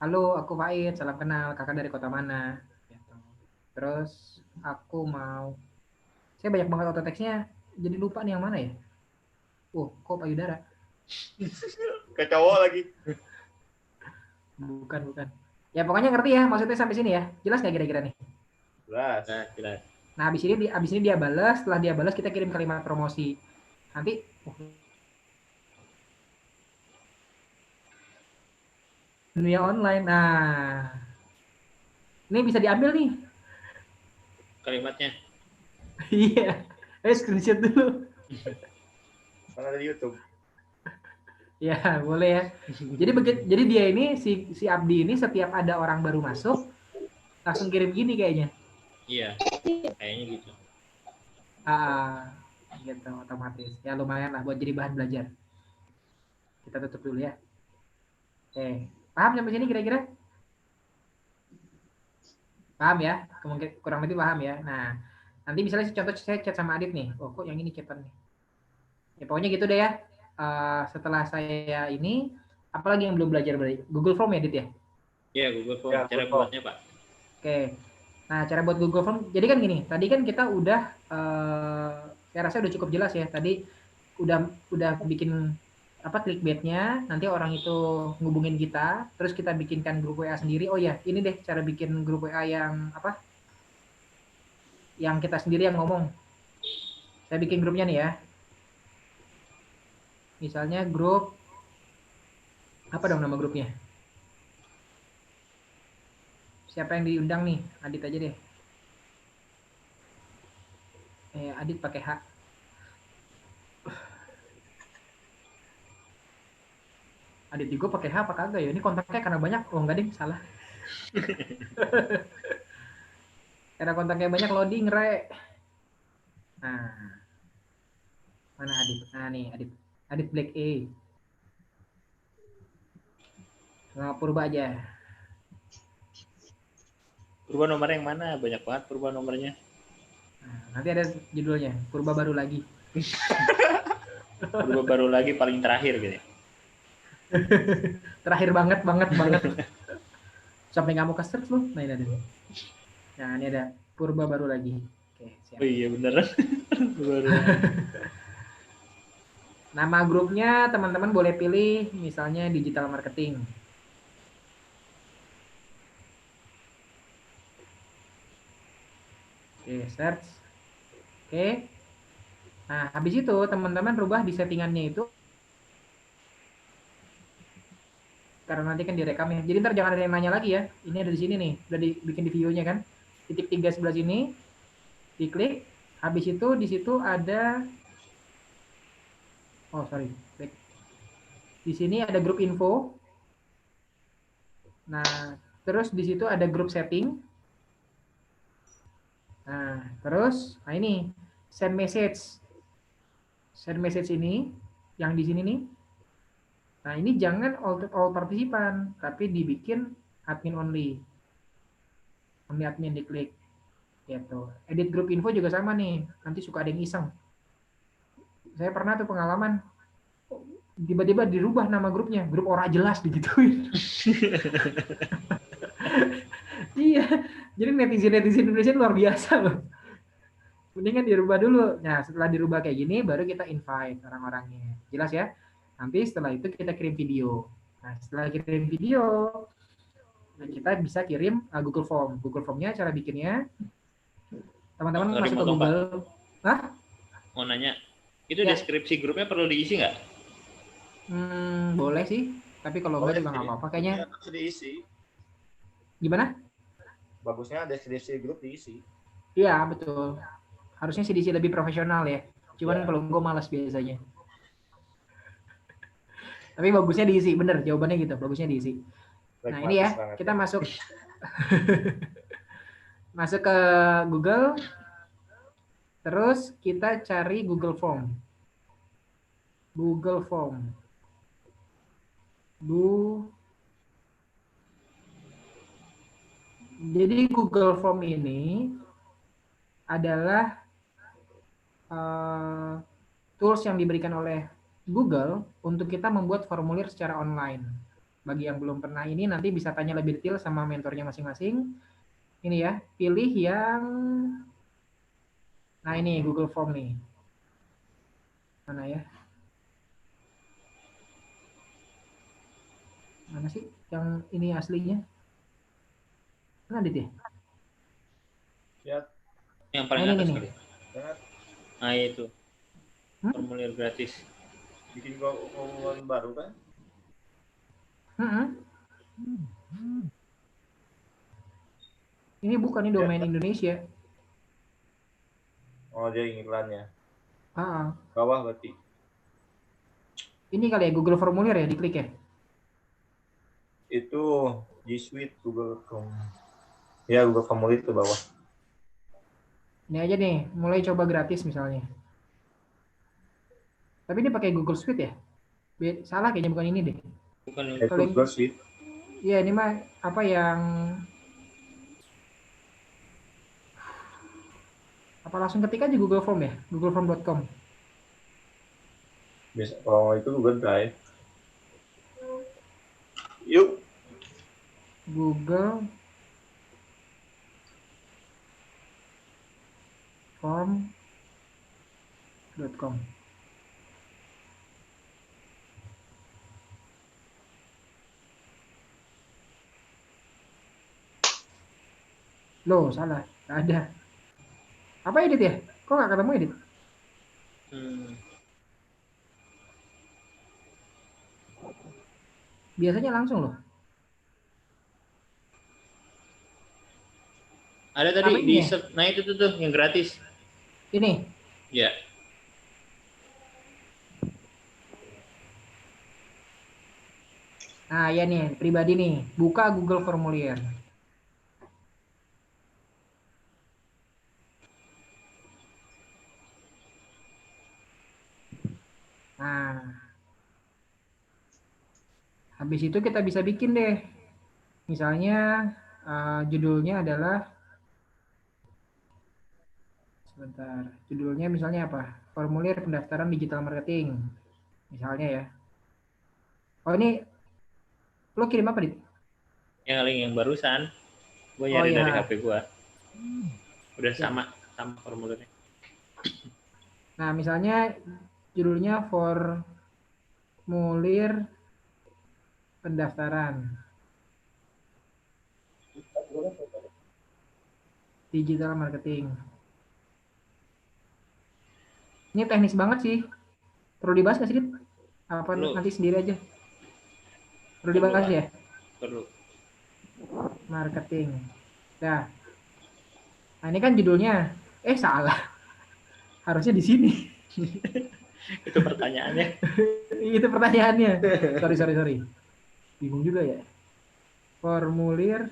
Halo, aku Faid, salam kenal, kakak dari kota mana? Gitu. Terus aku mau, saya banyak banget auto text-nya, jadi lupa nih yang mana ya? Kok payudara? Ke cowok lagi. Bukan. Ya pokoknya ngerti ya, maksudnya sampai sini ya. Jelas nggak kira-kira nih? Jelas. Nah, abis ini dia balas, setelah dia balas kita kirim kalimat promosi. Nanti dunia online. Nah, ini bisa diambil nih Kalimatnya. iya. Screenshot dulu. Mana di YouTube? Ya, boleh ya. Jadi dia ini si Abdi ini setiap ada orang baru masuk langsung kirim gini kayaknya. Iya, kayaknya gitu. Gitu otomatis. Ya lumayan lah buat jadi bahan belajar. Kita tutup dulu ya. Oke, paham sampai sini kira-kira? Paham ya? Kemungkinan kurang lebih paham ya. Nah, nanti misalnya contoh saya chat sama Adit nih. Kok yang ini chatan nih. Ya pokoknya gitu deh ya. Setelah saya ini, apalagi yang belum belajar berarti? Google Form ya, Adit ya? Iya, Google Form. Ya, Cara Google Form. buatnya, Pak. Oke. Nah, cara buat Google Form. Jadi kan gini, tadi kan kita udah saya rasa udah cukup jelas ya. Tadi udah bikin clickbait-nya, nanti orang itu ngubungin kita, terus kita bikinkan grup WA sendiri. Oh ya, ini deh cara bikin grup WA yang yang kita sendiri yang ngomong. Saya bikin grupnya nih ya. Misalnya grup apa dong nama grupnya? Siapa yang diundang nih? Adit aja deh. Adit pakai H. Adit juga pakai H apa kagak ya? Ini kontaknya karena banyak. Oh enggak deh, salah. Karena kontaknya banyak loading, Re. Nah. Mana Adit? Nah nih, Adit Black A. Nah, Purba aja. Purba nomornya yang mana? Banyak banget Purba nomornya. Nah, nanti ada judulnya, Purba baru lagi. Purba baru lagi paling terakhir gitu. Terakhir banget. Sampai nggak mau ke search loh. Nah, ini ada. Nah, ini ada Purba baru lagi. Oke, siap. Oh iya beneran. Baru. Nama grupnya teman-teman boleh pilih misalnya digital marketing. Oke, search. Oke. Nah, habis itu teman-teman rubah di settingannya itu. Karena nanti kan direkam ya. Jadi ntar jangan ada yang nanya lagi ya. Ini ada di sini nih. Udah dibikin di videonya kan. Titik 3 sebelah sini. Diklik. Habis itu di situ ada. Oh, sorry. Back. Di sini ada grup info. Nah, terus di situ ada grup setting. Nah, terus, ini send message. Send message ini, yang di sini nih. Nah, ini jangan all partisipan, tapi dibikin admin only. Only admin diklik. Gitu. Edit grup info juga sama nih. Nanti suka ada yang iseng. Saya pernah tuh pengalaman, tiba-tiba dirubah nama grupnya, grup ora jelas digituin. Iya, jadi netizen Indonesia luar biasa loh. Mendingan dirubah dulu. Nah, setelah dirubah kayak gini, baru kita invite orang-orangnya. Jelas ya? Nanti setelah itu kita kirim video. Nah, setelah kirim video, kita bisa kirim Google Form. Google Form-nya cara bikinnya, teman-teman masuk ke Google. Hah? Mau nanya, itu Ya. deskripsi grupnya perlu diisi nggak? Boleh sih. Tapi kalau enggak juga nggak apa-apa. Kayaknya Harus diisi. gimana? Bagusnya deskripsi grup diisi. Iya, betul. Harusnya sih diisi lebih profesional ya. Cuman Ya. kalau gue malas biasanya. Tapi bagusnya diisi, bener jawabannya gitu. Bagusnya diisi. Nah ini ya, kita masuk masuk ke Google, terus kita cari Google Form. Google Form. Jadi Google Form ini adalah tools yang diberikan oleh Google untuk kita membuat formulir secara online. Bagi yang belum pernah ini, nanti bisa tanya lebih detail sama mentornya masing-masing. Ini ya, pilih yang... Nah ini Google Form nih. Mana ya? Mana sih yang ini aslinya? Mana Dit ya? Ya. Yang paling Nah, atas ini. kali. Nah itu. Formulir gratis. Bikin formulir baru kan? Ini bukan, ini domain Indonesia. Oh, dia iklannya. Ah, Bawah berarti. ini kali ya Google Formulir ya, diklik ya. Itu G Suite Google Form. Ya, Google Formulir ke bawah. Ini aja nih, mulai coba gratis misalnya. Tapi ini pakai Google Suite ya? Salah kayaknya, bukan ini deh. Bukan Itu Google Suite. Iya, ini mah apa yang... Apa langsung ketik aja Google Form ya? Googleform.com. Biasa, oh itu Google Drive. Yuk. Google Form.com. Loh, salah. Nggak ada. Apa edit ya? Kok nggak ketemu edit? Biasanya langsung loh. Ada tadi di nah itu tuh yang gratis. Ini. Ya. Nah, ya nih, pribadi nih. Buka Google Formulir. Nah. Habis itu kita bisa bikin deh. Misalnya judulnya adalah sebentar. Judulnya misalnya apa? Formulir pendaftaran digital marketing. Misalnya ya. Oh, ini lo kirim apa, Dit? Yang link yang barusan. Gue nyari dari HP gue. Udah sama formulirnya. Nah, misalnya judulnya formulir pendaftaran digital marketing. Ini teknis banget sih. Perlu dibahas nggak sih, Dit? Apa nanti sendiri aja? Perlu dibahas ya? Perlu. Marketing. Nah, ini kan judulnya. Salah. Harusnya di sini. Itu pertanyaannya. Itu pertanyaannya. Sorry. Bingung juga ya. Formulir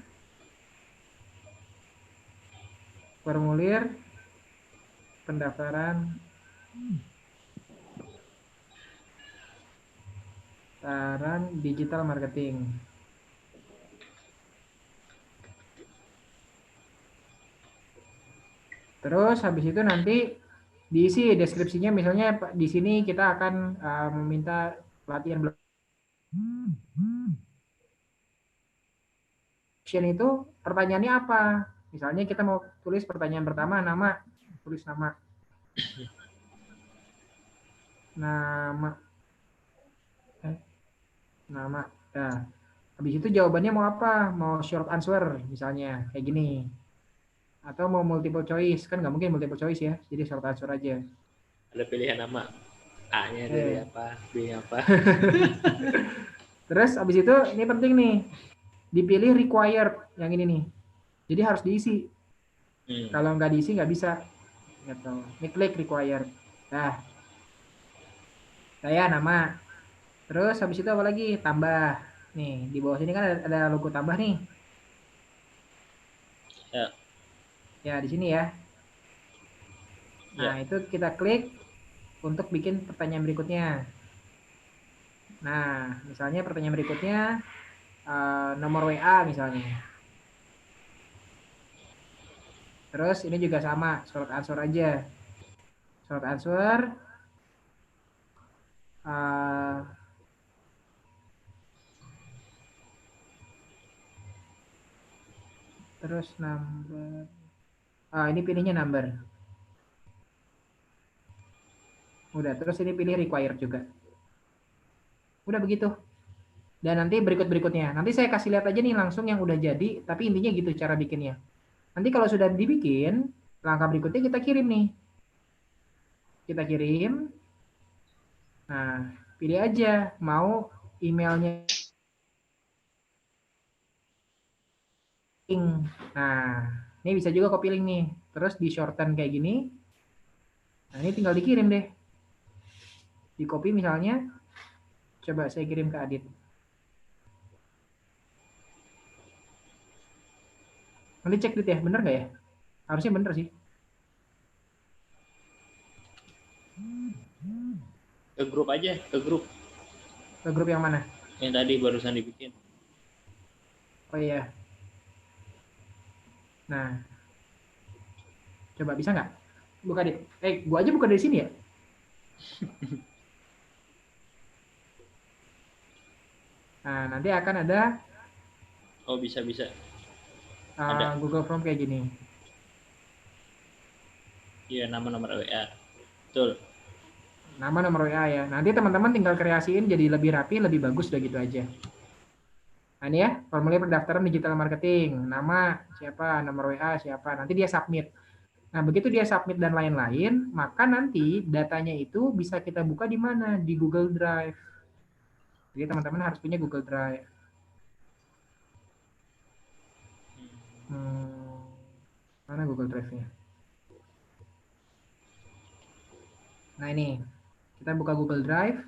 pendaftaran digital marketing. Terus habis itu nanti Diisi deskripsinya, misalnya di sini kita akan meminta pelatihan itu pertanyaannya apa? Misalnya kita mau tulis pertanyaan pertama nama, tulis nama. Nama. Nah, habis itu jawabannya mau apa? Mau short answer misalnya kayak gini. Atau mau multiple choice, kan nggak mungkin multiple choice ya, jadi short answer aja. Ada pilihan nama. A-nya dari apa, B-nya apa. Terus habis itu ini penting nih, dipilih required yang ini nih. Jadi harus diisi. Kalau nggak diisi nggak bisa. Gitu. Ini klik required. Nah, saya nama. Terus habis itu apa lagi? Tambah. Nih di bawah sini kan ada logo tambah nih. Ya. Ya di sini ya. Nah itu kita klik untuk bikin pertanyaan berikutnya. Nah misalnya pertanyaan berikutnya nomor WA misalnya. Terus ini juga sama, short answer aja. Short answer. Terus number. Ini pilihnya number. Udah, terus ini pilih required juga. Udah begitu. Dan nanti berikutnya. Nanti saya kasih lihat aja nih langsung yang udah jadi, tapi intinya gitu cara bikinnya. Nanti kalau sudah dibikin, langkah berikutnya kita kirim nih. Kita kirim. Nah, pilih aja mau emailnya. Nah, ini bisa juga copy link nih. Terus di shorten kayak gini. Nah, ini tinggal dikirim deh. Di copy misalnya. Coba saya kirim ke Adit. Nanti cek Dit ya, bener nggak ya? Harusnya bener sih. Ke grup aja, ke grup. Ke grup yang mana? Yang tadi barusan dibikin. Oh iya. Nah. Coba bisa nggak? Buka Dit. Gua aja buka dari sini ya? Nah, nanti akan ada. Oh, bisa. Ada. Google Form kayak gini. Iya, nama-nomor WA. Betul. Nama nomor WA ya. Nanti teman-teman tinggal kreasiin jadi lebih rapi, lebih bagus, udah gitu aja. Nah ini ya, formulir pendaftaran digital marketing. Nama siapa, nomor WA siapa. Nanti dia submit. Nah begitu dia submit dan lain-lain, maka nanti datanya itu bisa kita buka di mana? Di Google Drive. Jadi teman-teman harus punya Google Drive. Mana Google Drive-nya? Nah ini, kita buka Google Drive.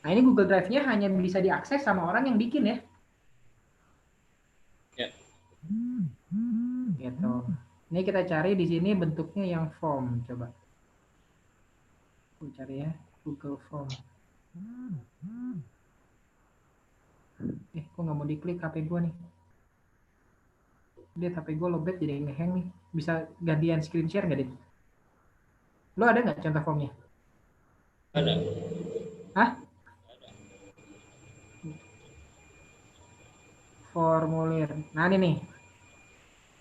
Nah ini Google Drive-nya hanya bisa diakses sama orang yang bikin ya. Ya. Gitu. Ini kita cari di sini bentuknya yang form, coba. Aku cari ya, Google Form. Kok nggak mau diklik HP gue nih? Dit, HP gue lowbat jadi ngehang nih. Bisa gantian screen share nggak, Dit? Lo ada nggak contoh formnya? Ada. Hah? Formulir. Nah ini nih.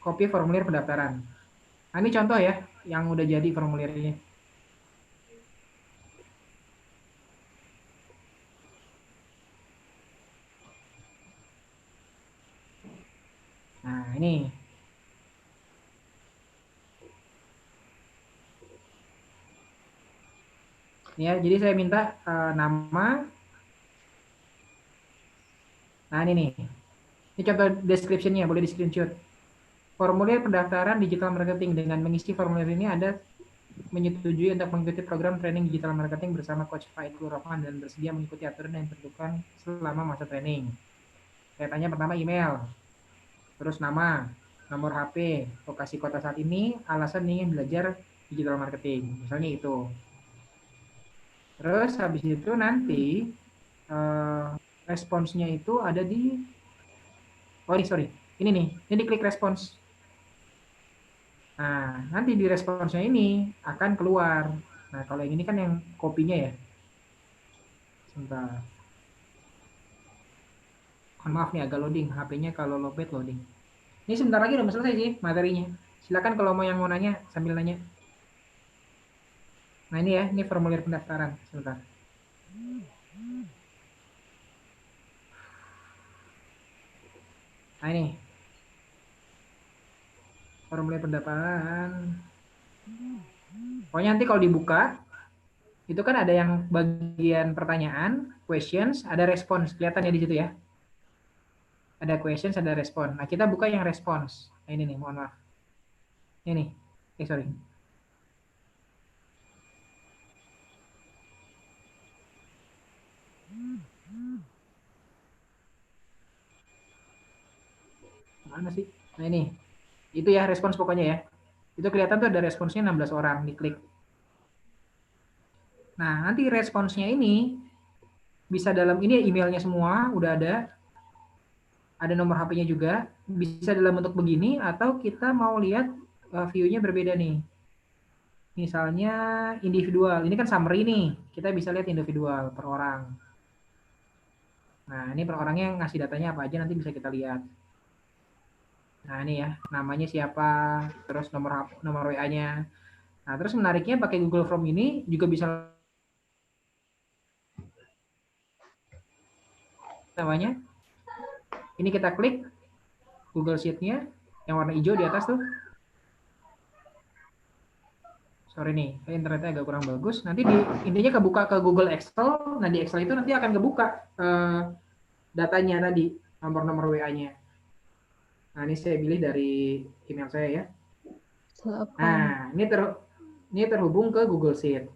Copy formulir pendaftaran. Nah ini contoh ya, yang udah jadi formulirnya. Nah ini. Ya, jadi saya minta nama. Nah ini nih. Ini contoh description-nya, boleh di screenshot. Formulir pendaftaran digital marketing. Dengan mengisi formulir ini Anda menyetujui untuk mengikuti program training digital marketing bersama Coach Faikul Rahman dan bersedia mengikuti aturan yang ditentukan selama masa training. Saya tanya pertama email, terus nama, nomor HP, lokasi kota saat ini, alasan ingin belajar digital marketing, misalnya itu. Terus habis itu nanti responsnya itu ada di, ini nih, ini diklik respons. Nah, nanti di responsnya ini akan keluar. Nah, kalau yang ini kan yang kopinya ya. Sebentar. Mohon maaf nih agak loading. HP-nya kalau lowbat loading. Ini sebentar lagi udah selesai sih materinya. Silakan kalau mau yang mau nanya sambil nanya. Nah ini ya, ini formulir pendaftaran. Sebentar. Nah ini. Formulir pendaftaran. Pokoknya nanti kalau dibuka, itu kan ada yang bagian pertanyaan, questions, ada respons. Kelihatan ya di situ ya. Ada questions, ada respon. Nah kita buka yang respons. Nah ini nih, mohon maaf. Ini. Sorry. Mana sih? Nah ini. Itu ya respons pokoknya ya. Itu kelihatan tuh ada responsnya 16 orang, diklik. Nah, nanti responsnya ini bisa dalam ini emailnya semua, udah ada nomor HP-nya juga, bisa dalam bentuk begini, atau kita mau lihat view-nya berbeda nih. Misalnya individual, ini kan summary nih, kita bisa lihat individual per orang. Nah, ini per orangnya ngasih datanya apa aja, nanti bisa kita lihat. Nah, ini ya, namanya siapa, terus nomor WA-nya. Nah, terus menariknya pakai Google Form ini juga bisa namanya. Ini kita klik Google Sheet-nya yang warna hijau di atas tuh. Sorry nih, internetnya agak kurang bagus. Nanti intinya kebuka ke Google Excel. Nah, di Excel itu nanti akan kebuka datanya tadi, nomor-nomor WA-nya. Nah, ini saya pilih dari email saya ya. Nah, ini terhubung ke Google Sheet.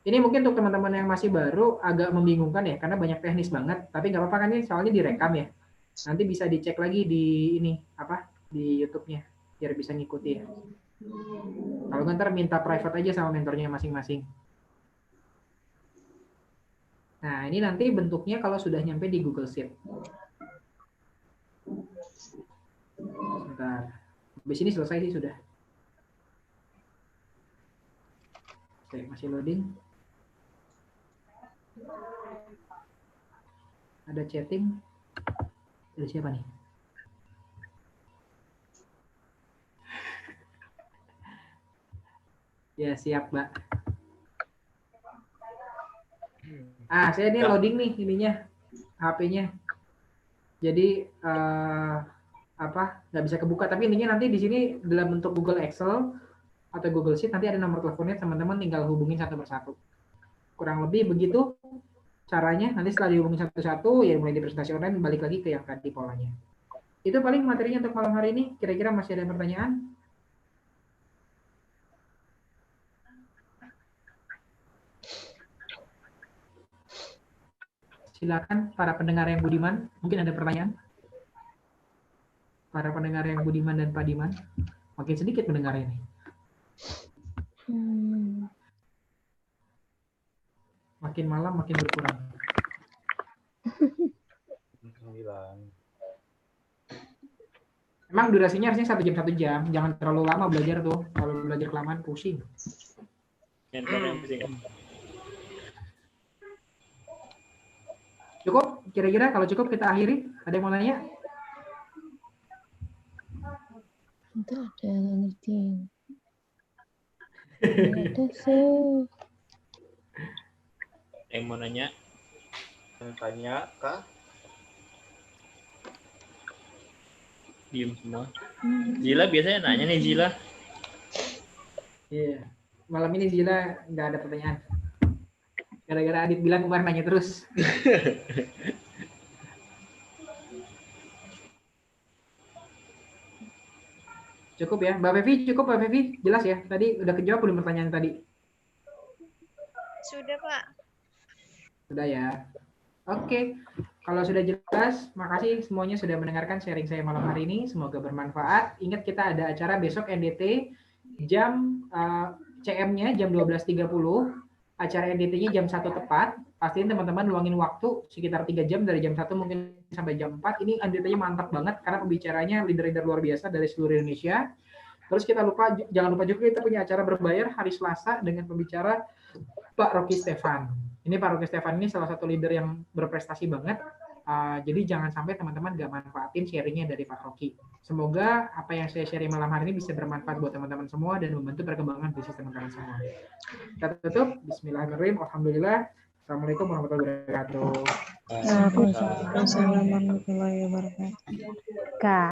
Ini mungkin untuk teman-teman yang masih baru agak membingungkan ya, karena banyak teknis banget. Tapi nggak apa-apa kan ini soalnya direkam ya. Nanti bisa dicek lagi di ini di YouTube-nya biar bisa ngikuti ya. Kalau ntar minta private aja sama mentornya masing-masing. Nah, ini nanti bentuknya kalau sudah nyampe di Google Sheet. Sebentar. Habis ini selesai sih sudah. Oke, masih loading. Ada chatting. Dari siapa nih? Ya, siap, Mbak. Saya ini loading nih ininya, HP-nya. Jadi nggak bisa kebuka, tapi intinya nanti di sini dalam bentuk Google Excel atau Google Sheet nanti ada nomor teleponnya, teman-teman tinggal hubungin satu persatu. Kurang lebih begitu caranya. Nanti setelah dihubungin satu-satu ya mulai di presentasi online, balik lagi ke yang tadi polanya. Itu paling materinya untuk malam hari ini. Kira-kira masih ada pertanyaan? Silakan para pendengar yang budiman, mungkin ada pertanyaan? Para pendengar yang budiman dan padiman, makin sedikit pendengar ini. Makin malam makin berkurang. Emang durasinya harusnya 1 jam, jangan terlalu lama belajar tuh. Kalau belajar kelamaan pusing. Cukup? Kira-kira kalau cukup kita akhiri. Ada yang mau nanya? Itu ada nanti. Ada sih. Yang mau nanya? Tanya kah? Diem semua. Zila biasanya nanya nih Zila. Iya. Malam ini Zila nggak ada pertanyaan. Gara-gara Adit bilang kemarin nanya terus. Cukup ya, Mbak Fevi, cukup Mbak Fevi, jelas ya? Tadi udah kejawab belum pertanyaan tadi? Sudah, Pak. Sudah ya. Oke, kalau sudah jelas, makasih semuanya sudah mendengarkan sharing saya malam hari ini. Semoga bermanfaat. Ingat kita ada acara besok NDT jam CM-nya jam 12.30. Acara NDT-nya jam 1 tepat. Pastiin teman-teman luangin waktu sekitar 3 jam dari jam 1 mungkin sampai jam 4. Ini NDT-nya mantap banget karena pembicaranya leader-leader luar biasa dari seluruh Indonesia. Terus jangan lupa juga kita punya acara berbayar hari Selasa dengan pembicara Pak Rocky Stefan. Ini Pak Rocky Stefan ini salah satu leader yang berprestasi banget. Jadi jangan sampai teman-teman gak manfaatin sharingnya dari Pak Rocky. Semoga apa yang saya sharing malam hari ini bisa bermanfaat buat teman-teman semua dan membantu perkembangan bisnis teman-teman semua. Kita tutup. Bismillahirrahmanirrahim. Alhamdulillah. Assalamualaikum warahmatullahi wabarakatuh. Waalaikumsalam warahmatullahi wabarakatuh. Kak.